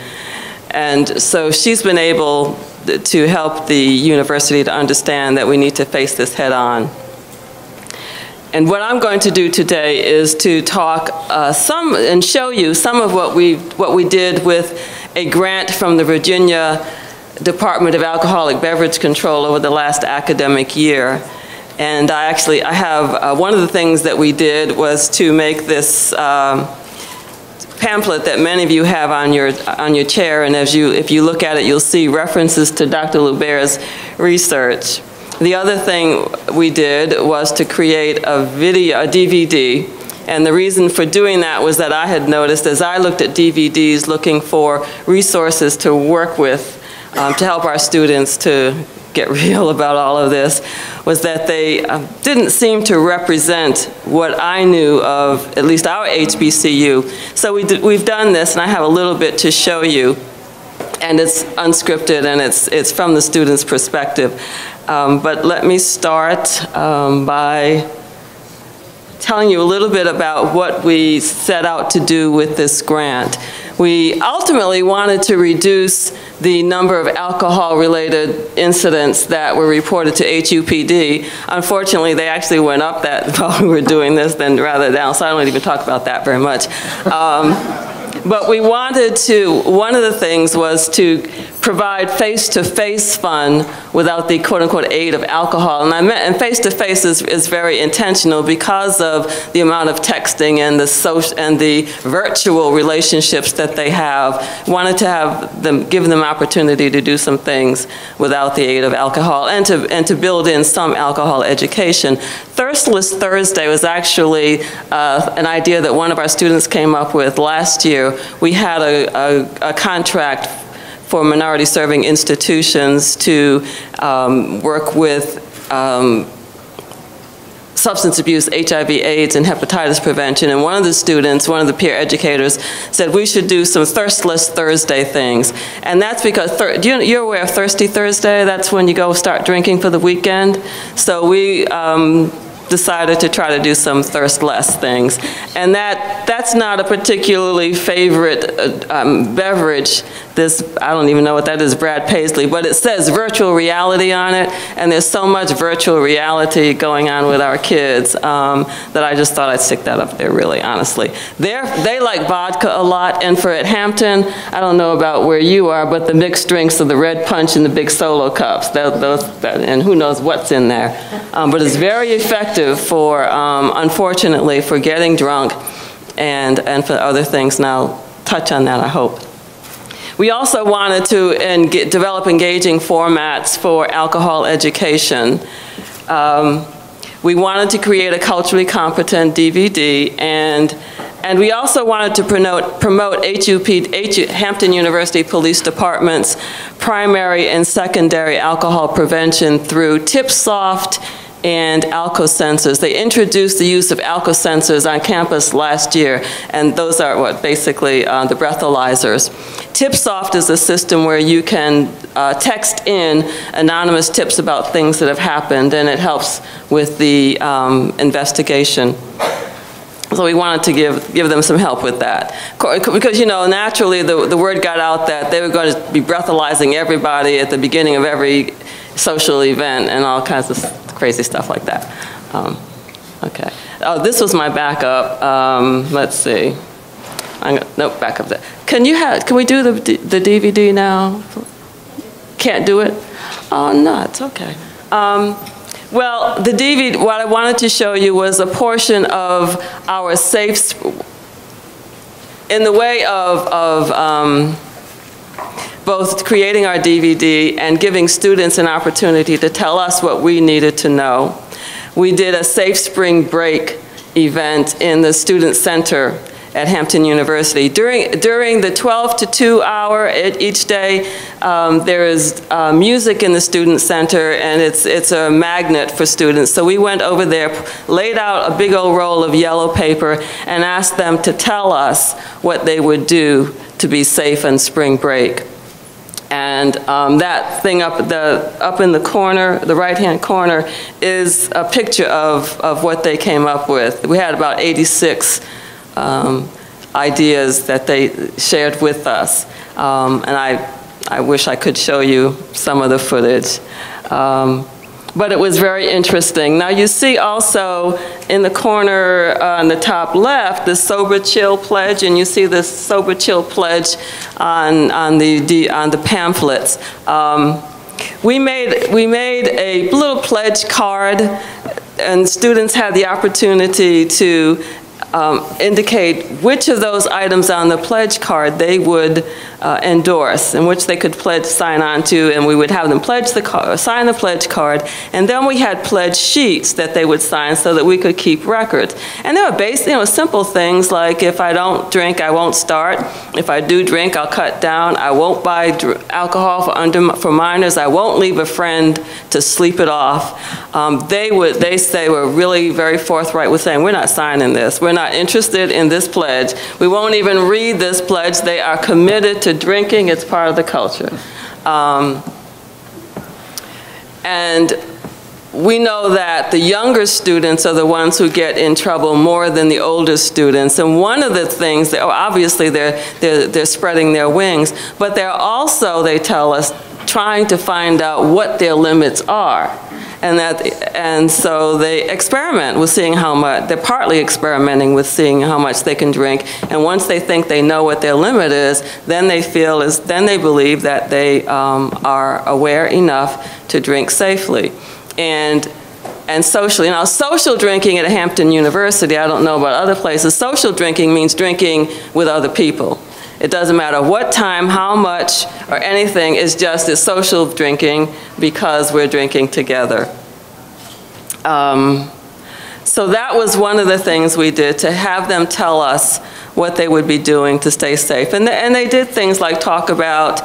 And so she's been able to help the university to understand that we need to face this head on. And what I'm going to do today is to talk and show you some of what we did with a grant from the Virginia Department of Alcoholic Beverage Control over the last academic year. And I have, one of the things that we did was to make this pamphlet that many of you have on your chair, and if you look at it, you'll see references to Dr. Lubert's research. The other thing we did was to create a DVD, and the reason for doing that was that I had noticed as I looked at DVDs looking for resources to work with to help our students to get real about all of this, was that they didn't seem to represent what I knew of, at least our HBCU. So we've done this, and I have a little bit to show you. And it's unscripted, and it's from the student's perspective. But let me start by telling you a little bit about what we set out to do with this grant. We ultimately wanted to reduce the number of alcohol-related incidents that were reported to HUPD. Unfortunately, they actually went up that while we were doing this, then rather down, so I don't even talk about that very much. But we wanted to, one of the things was to provide face-to-face fun without the quote-unquote aid of alcohol. And face-to-face is very intentional because of the amount of texting and the virtual relationships that they have. Wanted to have them, give them opportunity to do some things without the aid of alcohol, and to build in some alcohol education. Thirstless Thursday was actually an idea that one of our students came up with last year. We had a contract for minority serving institutions to work with substance abuse, HIV, AIDS, and hepatitis prevention. And one of the students, one of the peer educators, said we should do some Thirstless Thursday things. And that's because, you're aware of Thirsty Thursday? That's when you go start drinking for the weekend. So we decided to try to do some thirstless things. And that's not a particularly favorite beverage. This, I don't even know what that is, Brad Paisley, but it says virtual reality on it, and there's so much virtual reality going on with our kids that I just thought I'd stick that up there, really, honestly. They like vodka a lot, and at Hampton, I don't know about where you are, but the mixed drinks are the Red Punch and the big Solo cups, and who knows what's in there. But it's very effective for, unfortunately, for getting drunk and for other things, and I'll touch on that, I hope. We also wanted to develop engaging formats for alcohol education. We wanted to create a culturally competent DVD, and we also wanted to promote Hampton University Police Department's primary and secondary alcohol prevention through TipSoft and ALCO-sensors. They introduced the use of ALCO-sensors on campus last year, and those are basically the breathalyzers. TipSoft is a system where you can text in anonymous tips about things that have happened, and it helps with the investigation. So we wanted to give them some help with that. Because, naturally the word got out that they were going to be breathalyzing everybody at the beginning of every social event and all kinds of crazy stuff like that. Okay. Oh, this was my backup. Let's see. Nope, back up there. Can we do the DVD now? Can't do it? Oh, nuts, okay. Well, the DVD, what I wanted to show you was a portion of our safe, in the way of both creating our DVD and giving students an opportunity to tell us what we needed to know. we did a Safe Spring Break event in the Student Center at Hampton University. During the 12 to 2 hour each day, there is music in the Student Center, and it's a magnet for students. So we went over there, laid out a big old roll of yellow paper, and asked them to tell us what they would do to be safe on spring break. And that thing up in the corner, the right-hand corner, is a picture of what they came up with. We had about 86 ideas that they shared with us. And I wish I could show you some of the footage. But it was very interesting. Now you see also in the corner on the top left, the Sober Chill Pledge, and you see the Sober Chill Pledge on the pamphlets. We made a little pledge card, and students had the opportunity to indicate which of those items on the pledge card they would endorse, and which they could sign on to, and we would have them sign the pledge card, and then we had pledge sheets that they would sign so that we could keep records. And they were simple things like, if I don't drink, I won't start. If I do drink, I'll cut down. I won't buy alcohol for minors. I won't leave a friend to sleep it off. They were really very forthright with saying, we're not signing this. We're not interested in this pledge. We won't even read this pledge. They are committed to drinking. It's part of the culture. And we know that the younger students are the ones who get in trouble more than the older students. And one of the things, obviously they're spreading their wings, but they're also, they tell us, trying to find out what their limits are. And so they experiment with seeing how much, they're partly experimenting with seeing how much they can drink. And once they think they know what their limit is, then they believe that they are aware enough to drink safely. And socially, now social drinking at Hampton University, I don't know about other places, social drinking means drinking with other people. It doesn't matter what time, how much, or anything, it's social drinking because we're drinking together. So that was one of the things we did, to have them tell us what they would be doing to stay safe. And they did things like talk about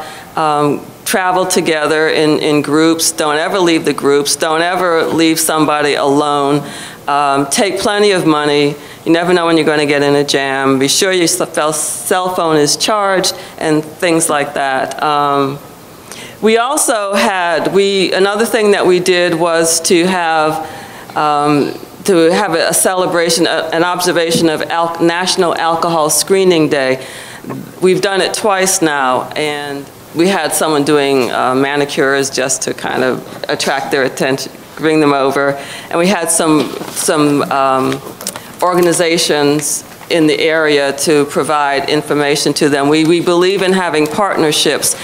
travel together in groups, don't ever leave the groups, don't ever leave somebody alone, take plenty of money. You never know when you're going to get in a jam. Be sure your cell phone is charged, and things like that. We also had, another thing that we did was to have a celebration, an observation of National Alcohol Screening Day. We've done it twice now, and we had someone doing manicures just to kind of attract their attention, bring them over. And we had some organizations in the area to provide information to them. We believe in having partnerships,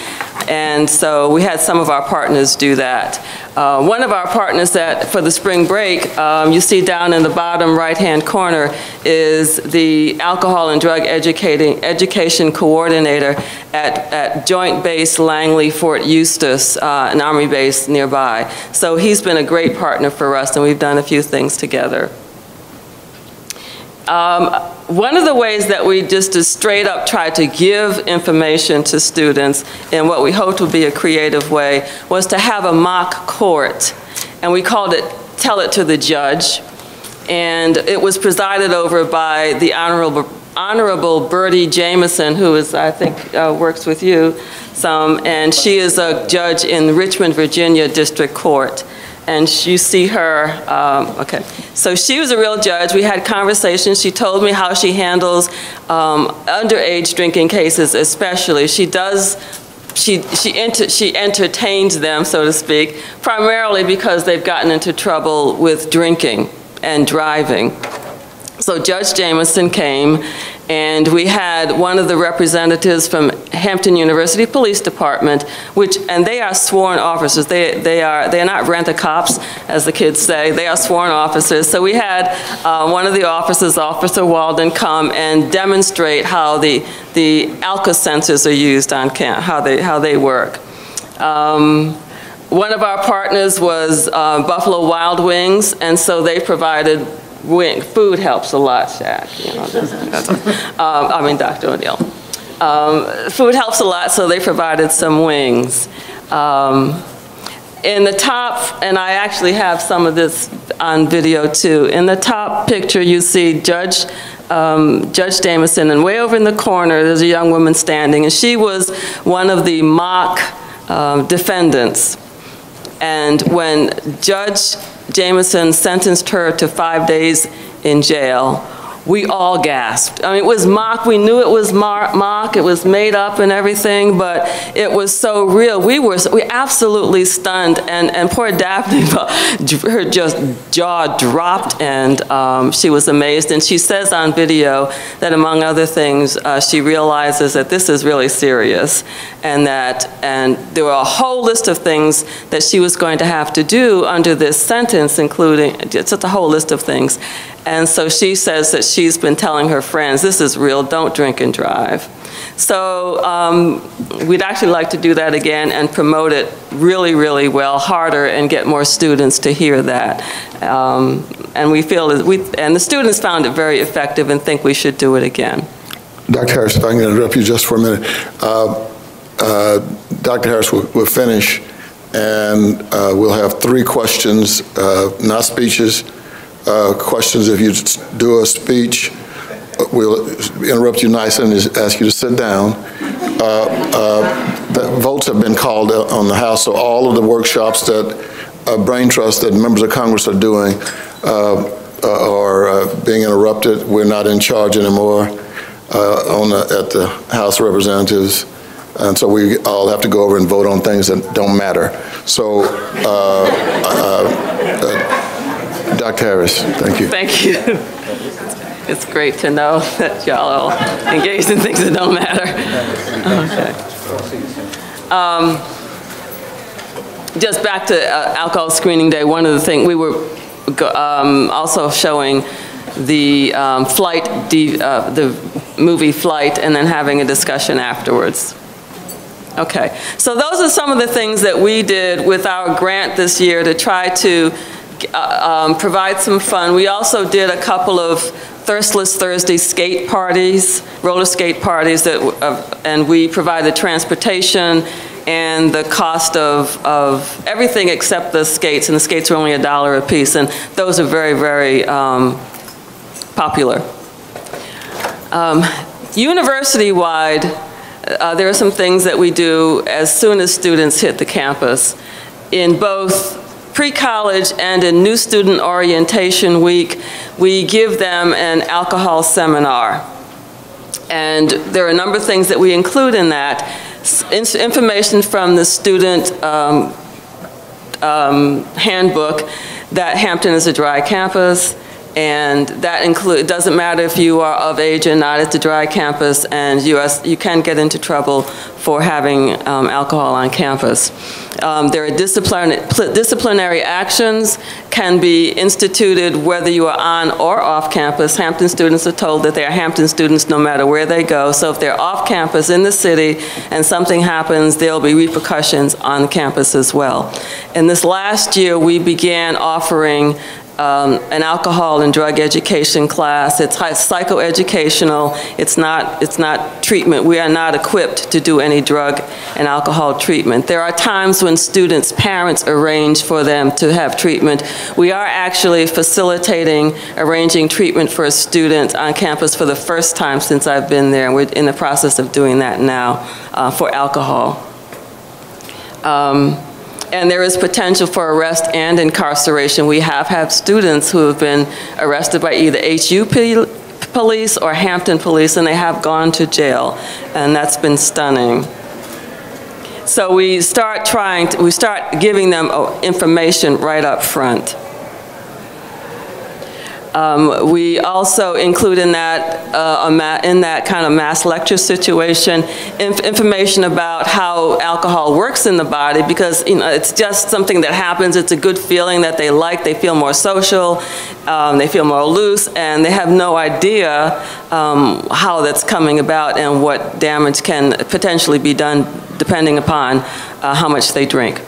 and so we had some of our partners do that. One of our partners for the spring break, you see down in the bottom right-hand corner, is the Alcohol and Drug Education Coordinator at Joint Base Langley, Fort Eustis, an Army base nearby. So he's been a great partner for us, and we've done a few things together. One of the ways that we just straight up tried to give information to students in what we hoped would be a creative way was to have a mock court, and we called it Tell It to the Judge, and it was presided over by the Honorable Bertie Jameson, who is, I think, works with you some, and she is a judge in Richmond, Virginia District Court. And you see her, okay. So she was a real judge. We had conversations. She told me how she handles underage drinking cases especially. She entertains them, so to speak, primarily because they've gotten into trouble with drinking and driving. So Judge Jameson came, and we had one of the representatives from Hampton University Police Department, and they are sworn officers. They are not rent-a-cops, as the kids say. They are sworn officers. So we had one of the officers, Officer Walden, come and demonstrate how the ALC sensors are used on camp, how they work. One of our partners was Buffalo Wild Wings, and so they provided food helps a lot, Shaq. You know, I mean, Dr. O'Neill. Food helps a lot, so they provided some wings. In the top, and I actually have some of this on video too, in the top picture you see Judge Jamison, and way over in the corner there's a young woman standing, and she was one of the mock defendants. And when Judge Jamison sentenced her to 5 days in jail, we all gasped. I mean, it was mock. We knew it was mock. It was made up and everything, but it was so real. We absolutely stunned, and poor Daphne, her just jaw dropped, and she was amazed. And she says on video that, among other things, she realizes that this is really serious, and there were a whole list of things that she was going to have to do under this sentence, including just a whole list of things. And so she says that she's been telling her friends, this is real, don't drink and drive. So we'd actually like to do that again and promote it really, really well, harder, and get more students to hear that. And we feel and the students found it very effective and think we should do it again. Dr. Harris, if I can interrupt you just for a minute. Dr. Harris will finish, and we'll have 3 questions, not speeches. Questions. If you do a speech, we'll interrupt you nicely and ask you to sit down. The votes have been called on the House, so all of the workshops that Brain Trust that members of Congress are doing are being interrupted. We're not in charge anymore at the House of Representatives, and so we all have to go over and vote on things that don't matter. So. Dr. Harris, thank you. Thank you. It's great to know that y'all are engaged in things that don't matter. Okay. Just back to Alcohol Screening Day, one of the things, we were also showing the the movie Flight, and then having a discussion afterwards. Okay, so those are some of the things that we did with our grant this year to try to provide some fun. We also did a couple of Thirstless Thursday skate parties, roller skate parties, and we provided transportation and the cost of everything except the skates, and the skates were only $1 a piece, and those are very, very popular. University-wide, there are some things that we do as soon as students hit the campus. In both pre-college and in New Student Orientation Week, we give them an alcohol seminar. And there are a number of things that we include in that. Information from the student handbook that Hampton is a dry campus, and that it doesn't matter if you are of age or not, it's a dry campus, and you can get into trouble for having alcohol on campus. There are disciplinary actions can be instituted whether you are on or off campus. Hampton students are told that they are Hampton students no matter where they go, so if they're off campus in the city and something happens, there'll be repercussions on campus as well. And this last year, we began offering an alcohol and drug education class. It's psychoeducational. It's not treatment. We are not equipped to do any drug and alcohol treatment. There are times when students' parents arrange for them to have treatment. We are actually facilitating arranging treatment for a student on campus for the first time since I've been there. We're in the process of doing that now for alcohol. And there is potential for arrest and incarceration. We have had students who have been arrested by either HU police or Hampton police, and they have gone to jail, and that's been stunning. So we start giving them information right up front. We also include in that kind of mass lecture situation information about how alcohol works in the body, because it's just something that happens. It's a good feeling that they like. They feel more social. They feel more loose, and they have no idea how that's coming about and what damage can potentially be done depending upon how much they drink.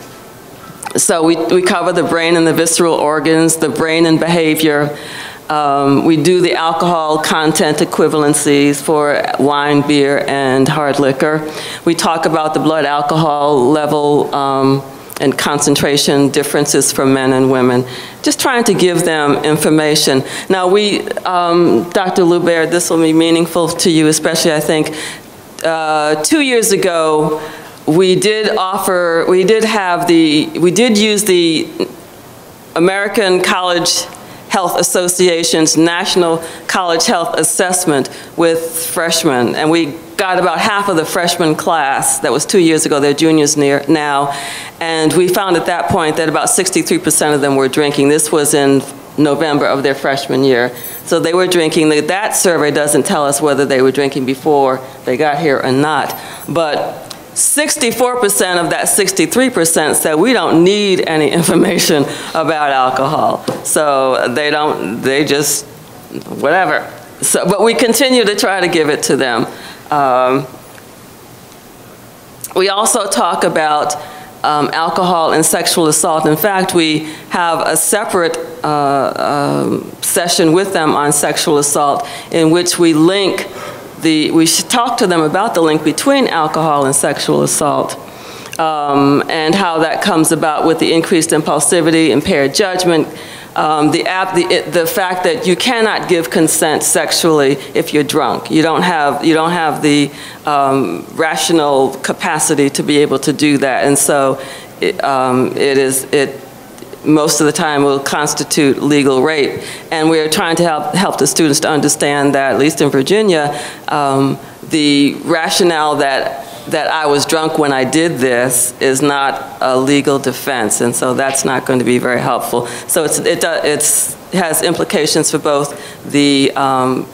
So we cover the brain and the visceral organs, the brain and behavior. We do the alcohol content equivalencies for wine, beer, and hard liquor. We talk about the blood alcohol level and concentration differences for men and women, just trying to give them information. Now Dr. Lubert, this will be meaningful to you, especially I think, 2 years ago, we did use the American College Health Association's National College Health Assessment with freshmen, and we got about half of the freshman class. That was 2 years ago. They're juniors now, and we found at that point that about 63% of them were drinking. This was in November of their freshman year. So they were drinking. That survey doesn't tell us whether they were drinking before they got here or not, but 64% of that 63% said we don't need any information about alcohol. So they just, whatever. So, but we continue to try to give it to them. We also talk about alcohol and sexual assault. In fact, we have a separate session with them on sexual assault in which we link we should talk to them about the link between alcohol and sexual assault and how that comes about with the increased impulsivity, impaired judgment, the fact that you cannot give consent sexually if you're drunk. You don't have the rational capacity to be able to do that, and so it most of the time will constitute legal rape. And we're trying to help the students to understand that, at least in Virginia, the rationale that I was drunk when I did this is not a legal defense, and so that's not going to be very helpful. So it has implications for both the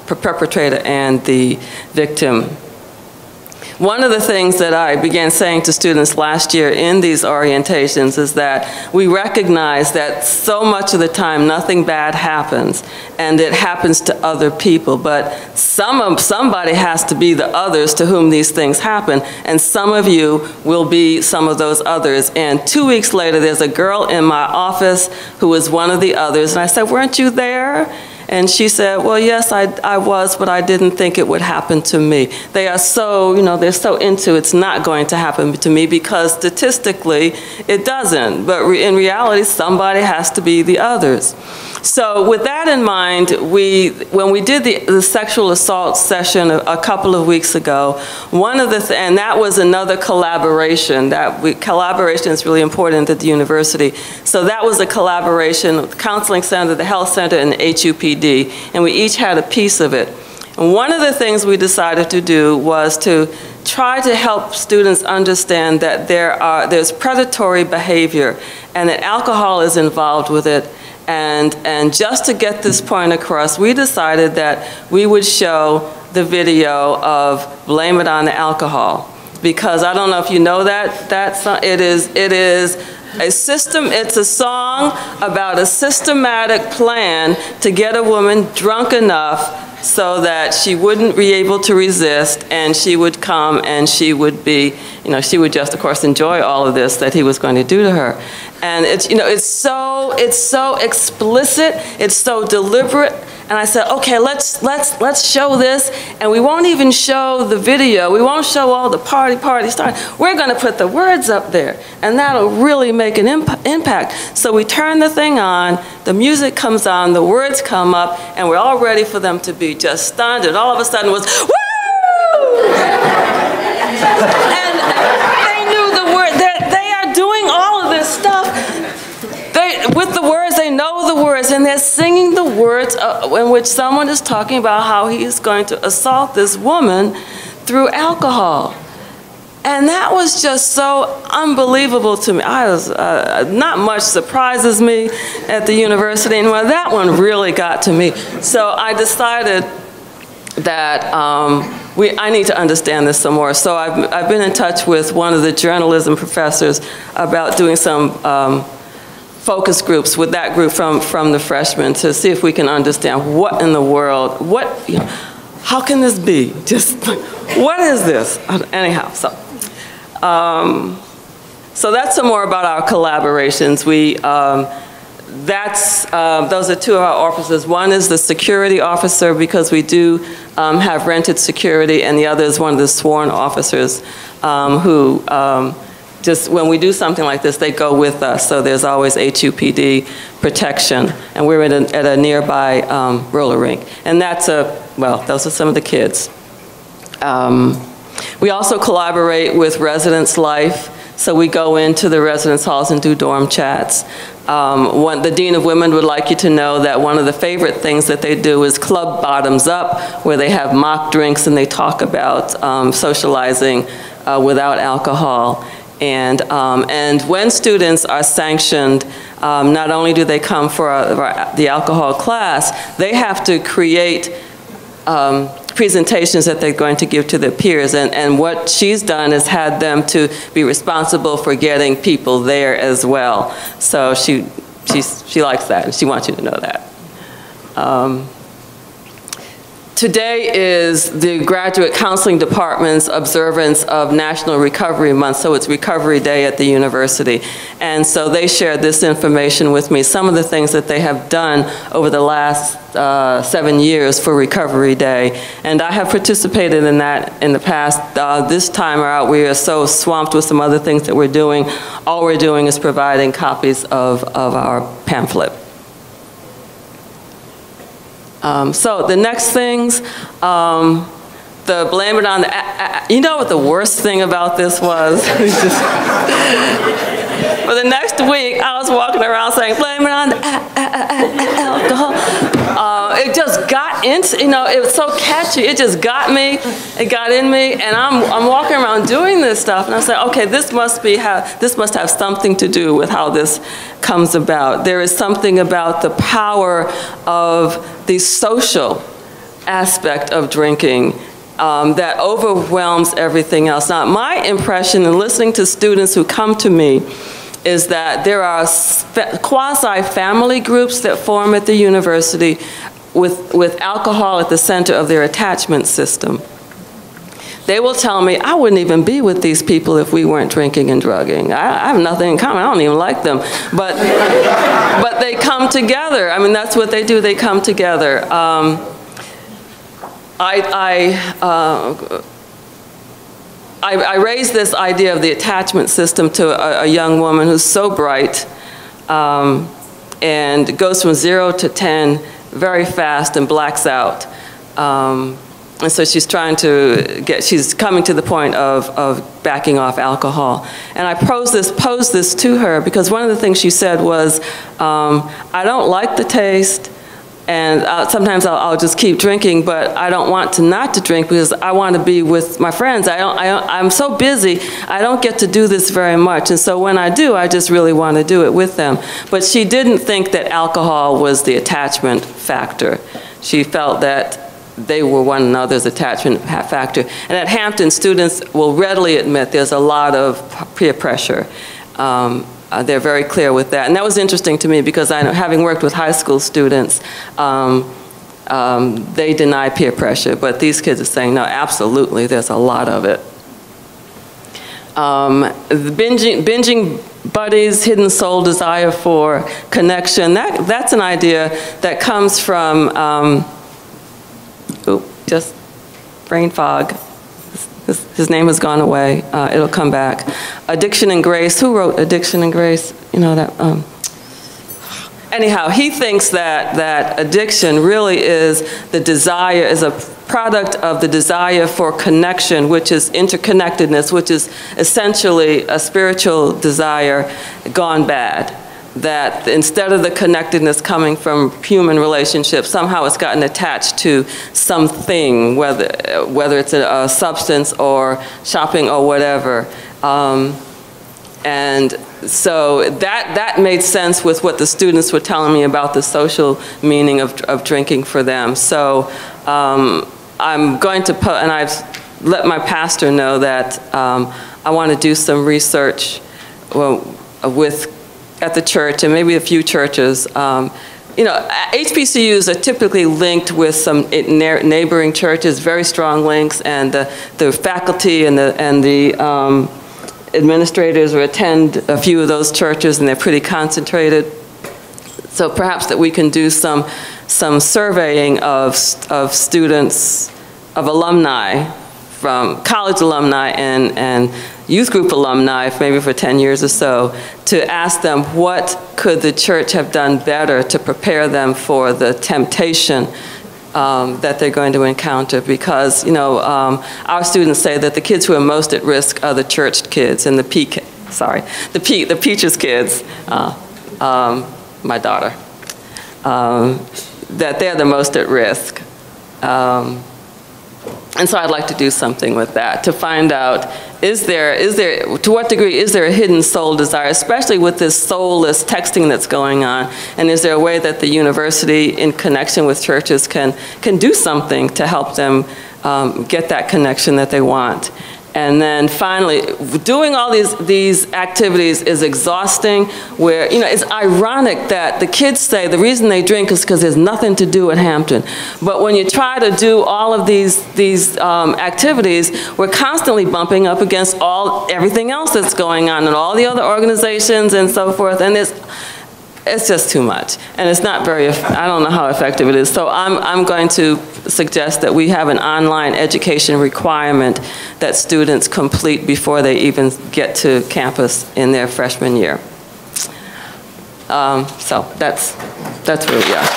perpetrator and the victim. One of the things that I began saying to students last year in these orientations is that we recognize that so much of the time nothing bad happens, and it happens to other people, but somebody has to be the others to whom these things happen, and some of you will be some of those others. And 2 weeks later, there's a girl in my office who was one of the others, and I said, "Weren't you there?" And she said, "Well, yes, I was, but I didn't think it would happen to me." They are so, they're so into it's not going to happen to me because statistically it doesn't. But in reality, somebody has to be the others. So with that in mind, when we did the sexual assault session a couple of weeks ago, and that was another collaboration. Collaboration is really important at the university. So that was a collaboration with the Counseling Center, the Health Center, and the HUPD, and we each had a piece of it. And one of the things we decided to do was to try to help students understand that there's predatory behavior and that alcohol is involved with it. And just to get this point across, we decided that we would show the video of Blame It on the Alcohol. Because I don't know if you know that song. It is it's a song about a systematic plan to get a woman drunk enough so that she wouldn't be able to resist, and she would come and she would be, she would just, of course, enjoy all of this that he was going to do to her. And it's so explicit, it's so deliberate. And I said, okay, let's show this, and we won't even show the video. We won't show all the party start. We're going to put the words up there, and that'll really make an impact. So we turn the thing on, the music comes on, the words come up, and we're all ready for them to be just stunned. And all of a sudden it was, woo! And they knew the word. They are doing all of this stuff. With the words, they know the words, and they're singing the words in which someone is talking about how he is going to assault this woman through alcohol. And that was just so unbelievable to me. Not much surprises me at the university, and well, that one really got to me. So I decided that I need to understand this some more. So I've been in touch with one of the journalism professors about doing some focus groups with that group from the freshmen to see if we can understand what in the world, how can this be? Just what is this? Anyhow, so So that's some more about our collaborations. Those are two of our officers. One is the security officer, because we do have rented security, and the other is one of the sworn officers who just, when we do something like this, they go with us. So there's always HUPD protection, and we're at a nearby roller rink. And that's well, those are some of the kids. We also collaborate with Residence Life. So we go into the residence halls and do dorm chats. The Dean of Women would like you to know that one of the favorite things that they do is Club Bottoms Up, where they have mock drinks and they talk about socializing without alcohol. And when students are sanctioned, not only do they come for the alcohol class, they have to create presentations that they're going to give to their peers, and what she's done is had them to be responsible for getting people there as well. So she likes that, and she wants you to know that. Today is the Graduate Counseling Department's observance of National Recovery Month, so it's Recovery Day at the university. And so they shared this information with me, some of the things that they have done over the last 7 years for Recovery Day. And I have participated in that in the past. This time out, we are so swamped with some other things that we're doing. All we're doing is providing copies of our pamphlet. So the next things, the blame it on the, you know what the worst thing about this was? For the next week, I was walking around saying, blame it on the alcohol. It just got into, you know, it was so catchy. It just got me, it got in me, and I'm walking around doing this stuff, and I said, okay, this must have something to do with how this comes about. There is something about the power of the social aspect of drinking that overwhelms everything else. Now, my impression in listening to students who come to me is that there are quasi-family groups that form at the university with alcohol at the center of their attachment system. They will tell me, I wouldn't even be with these people if we weren't drinking and drugging. I have nothing in common. I don't even like them. But they come together. I mean, that's what they do. They come together. I raised this idea of the attachment system to a young woman who's so bright and goes from 0 to 10 very fast and blacks out. And so she's trying to she's coming to the point of backing off alcohol. And I posed this to her because one of the things she said was, I don't like the taste, and sometimes I'll just keep drinking, but I don't want to not to drink because I want to be with my friends. I'm so busy, I don't get to do this very much. And so when I do, I just really want to do it with them. But she didn't think that alcohol was the attachment factor. She felt that they were one another's attachment factor. And at Hampton, students will readily admit there's a lot of peer pressure. They're very clear with that. And that was interesting to me because I know, having worked with high school students, they deny peer pressure, but these kids are saying, no, absolutely, there's a lot of it. The binging buddies, hidden soul desire for connection, that's an idea that comes from, just brain fog. His name has gone away. It'll come back. Addiction and Grace. Who wrote Addiction and Grace? You know that. Anyhow, he thinks that addiction really is the desire, is a product of the desire for connection, which is interconnectedness, which is essentially a spiritual desire gone bad. That instead of the connectedness coming from human relationships, somehow it's gotten attached to something, whether it's a substance or shopping or whatever. And so that made sense with what the students were telling me about the social meaning of drinking for them. So I'm going to put, and I've let my pastor know that I want to do some research at the church and maybe a few churches. You know, HBCUs are typically linked with some neighboring churches, very strong links, and the faculty and administrators or attend a few of those churches, and they're pretty concentrated. So perhaps that we can do some surveying of students, of alumni, from college alumni and youth group alumni, maybe for 10 years or so, to ask them what could the church have done better to prepare them for the temptation that they're going to encounter. Because, you know, our students say that the kids who are most at risk are the church kids and the Peaches kids, my daughter, that they're the most at risk. And so I'd like to do something with that, to find out, to what degree is there a hidden soul desire, especially with this soulless texting that's going on, and is there a way that the university, in connection with churches, can do something to help them get that connection that they want? And then finally, doing all these activities is exhausting, where, you know, it's ironic that the kids say the reason they drink is because there's nothing to do at Hampton. But when you try to do all of these activities, we're constantly bumping up against everything else that's going on and all the other organizations and so forth, and it's just too much. And it's not very, I don't know how effective it is. So I'm going to suggest that we have an online education requirement that students complete before they even get to campus in their freshman year. So that's where we are.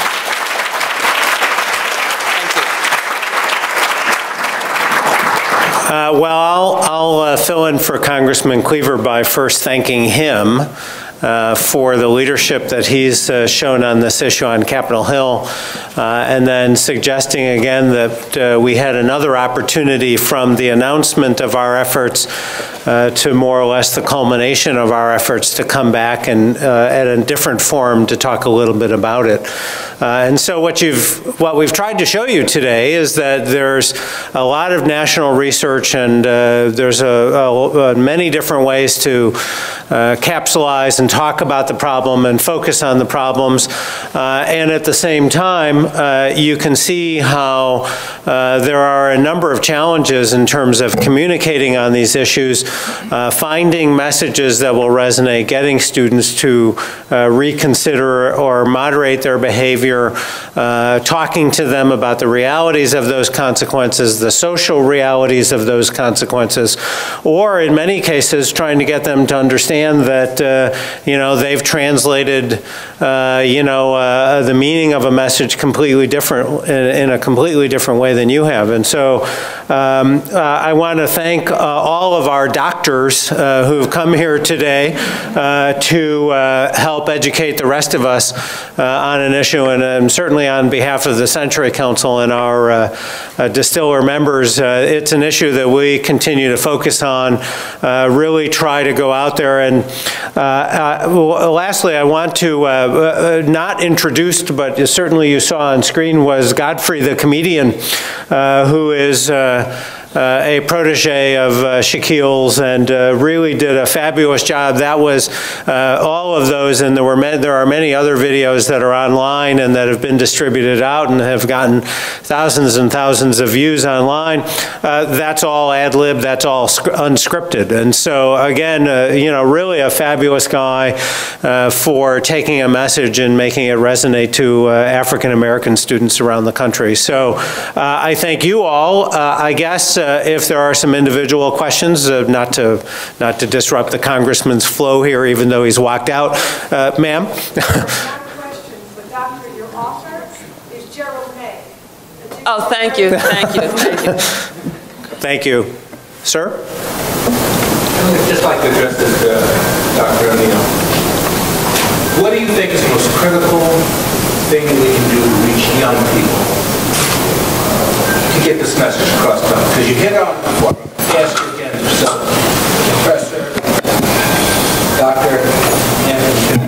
Well, I'll fill in for Congressman Cleaver by first thanking him for the leadership that he's shown on this issue on Capitol Hill, and then suggesting again that we had another opportunity from the announcement of our efforts to more or less the culmination of our efforts to come back and at a different forum to talk a little bit about it. And so what we've tried to show you today is that there's a lot of national research, and there's many different ways to capsulize and talk about the problem and focus on the problems. And at the same time, you can see how there are a number of challenges in terms of communicating on these issues, finding messages that will resonate, getting students to reconsider or moderate their behavior, talking to them about the realities of those consequences, the social realities of those consequences, or in many cases trying to get them to understand that you know, they've translated the meaning of a message completely different, in a completely different way than you have. And so I want to thank all of our doctors who've come here today to help educate the rest of us on an issue, and certainly on behalf of the Century Council and our distiller members, it's an issue that we continue to focus on, really try to go out there. And lastly, I want to, not introduced, but certainly you saw on screen, was Godfrey the comedian, who is a protege of Shaquille's, and really did a fabulous job. That was all of those, and there are many other videos that are online and that have been distributed out and have gotten thousands and thousands of views online. That's all ad-lib, that's all unscripted. And so again, you know, really a fabulous guy for taking a message and making it resonate to African American students around the country. So I thank you all. I guess if there are some individual questions, not to disrupt the congressman's flow here, even though he's walked out. Ma'am? Questions, but Doctor, your author is Gerald May. Oh, thank you, thank you, thank you. Thank you. Sir? I would just like to address this to Dr. O'Neill. What do you think is the most critical thing we can do to reach young people to get this message across to them? Because you hit on before. Ask you again, so Professor, Doctor, and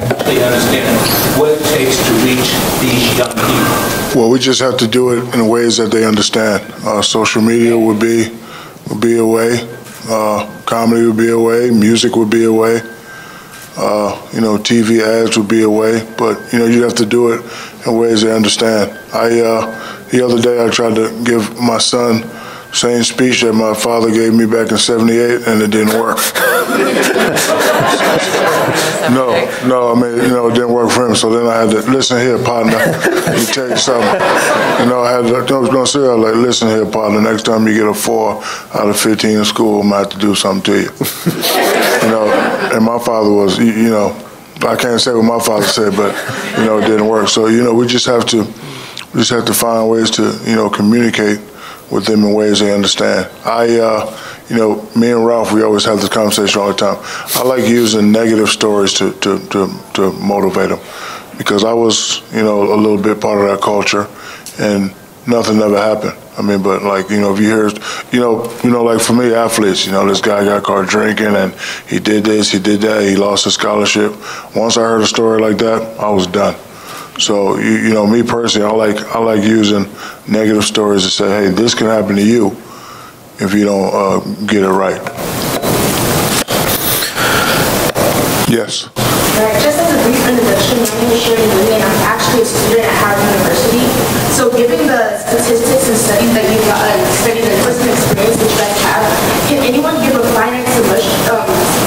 actually understand what it takes to reach these young people. Well, we just have to do it in ways that they understand. Social media would be a way. Comedy would be a way. Music would be a way. You know, TV ads would be a way. But you know, you have to do it in ways they understand. The other day I tried to give my son same speech that my father gave me back in '78, and it didn't work. No, I mean, you know, it didn't work for him. So then I had to, listen here, partner, let me tell you something. You know, I had to, I was going to say, like, listen here, partner, next time you get a 4 out of 15 in school, I'm going to have to do something to you. You know, and my father was, you know, I can't say what my father said, but, you know, it didn't work. So, you know, we just have to find ways to, you know, communicate with them in ways they understand. You know, me and Ralph, we always have this conversation all the time. I like using negative stories to motivate them, because I was, you know, a little bit part of that culture, and nothing ever happened. I mean, but like, you know, if you hear, you know, like for me, athletes, you know, this guy got caught drinking and he did this, he did that, he lost his scholarship. Once I heard a story like that, I was done. So, you know, me personally, I like using negative stories to say, hey, this can happen to you if you don't get it right. Yes. Just as a brief introduction, my name is Sherry Lee, and I'm actually a student at Howard University. So given the statistics and studies that you've studied and personal experience that you guys have, can anyone give a finite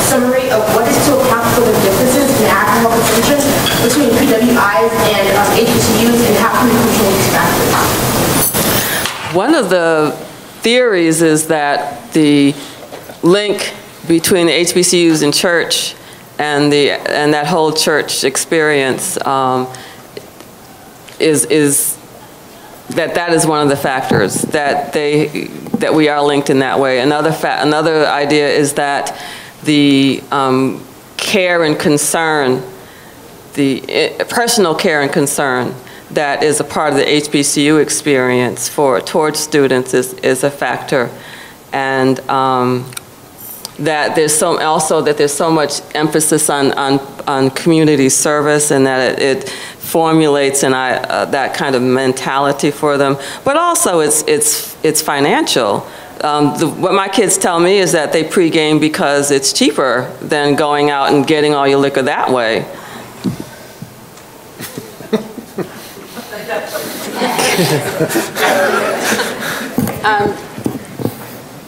summary of what is to account for the differences in alcohol consumption between PWIs and HBCUs, and how can we control these factors? One of the theories is that the link between the HBCUs and church and that whole church experience is that is one of the factors that we are linked in that way. Another idea is that the care and concern, the personal care and concern that is a part of the HBCU experience towards students is a factor, and that there's so much emphasis on community service, and that it formulates that kind of mentality for them. But also it's financial. What my kids tell me is that they pregame because it's cheaper than going out and getting all your liquor that way.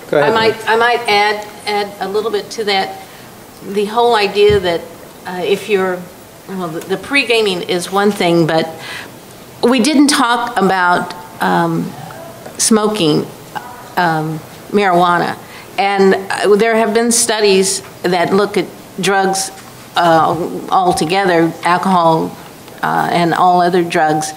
Go ahead. I might add a little bit to that. The whole idea that if you're, well, the pre-gaming is one thing, but we didn't talk about smoking marijuana. And there have been studies that look at drugs altogether, alcohol and all other drugs,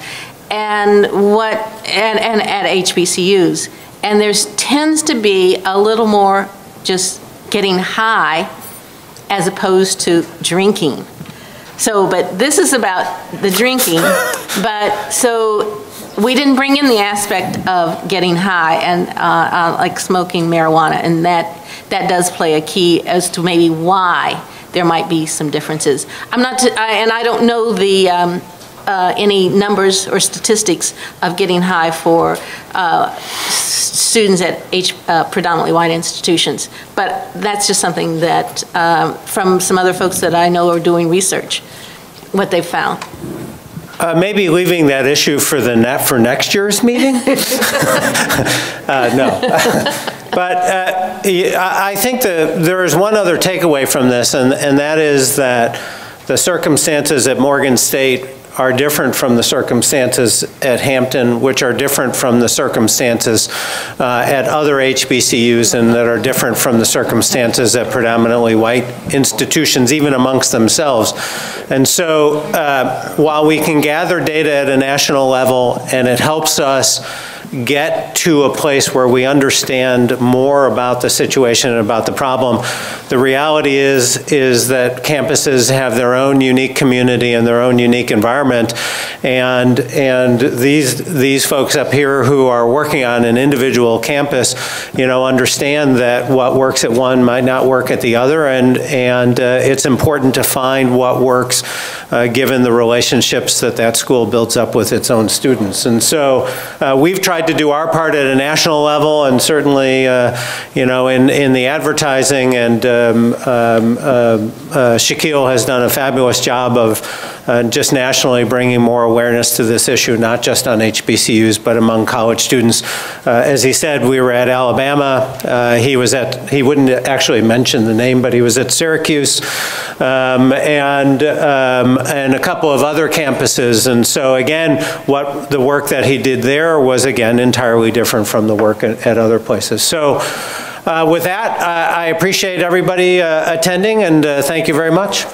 and at HBCUs. And there tends to be a little more just getting high as opposed to drinking. So, but this is about the drinking, but so we didn't bring in the aspect of getting high and like smoking marijuana, and that does play a key as to maybe why there might be some differences. And I don't know the any numbers or statistics of getting high for students at predominantly white institutions, but that's just something that from some other folks that I know are doing research, what they've found. Maybe leaving that issue for next year's meeting? No. But I think there is one other takeaway from this, and that is that the circumstances at Morgan State are different from the circumstances at Hampton, which are different from the circumstances at other HBCUs, and that are different from the circumstances at predominantly white institutions, even amongst themselves. And so while we can gather data at a national level, and it helps us get to a place where we understand more about the situation and about the problem, the reality is that campuses have their own unique community and their own unique environment, and these folks up here who are working on an individual campus, you know, understand that what works at one might not work at the other, and it's important to find what works given the relationships that school builds up with its own students. And so we've tried to do our part at a national level, and certainly, you know, in the advertising and Shaquille has done a fabulous job of just nationally bringing more awareness to this issue, not just on HBCUs, but among college students. As he said, we were at Alabama. He wouldn't actually mention the name, but he was at Syracuse and a couple of other campuses. And so again, the work that he did there was again entirely different from the work at other places. So with that, I appreciate everybody attending, and thank you very much.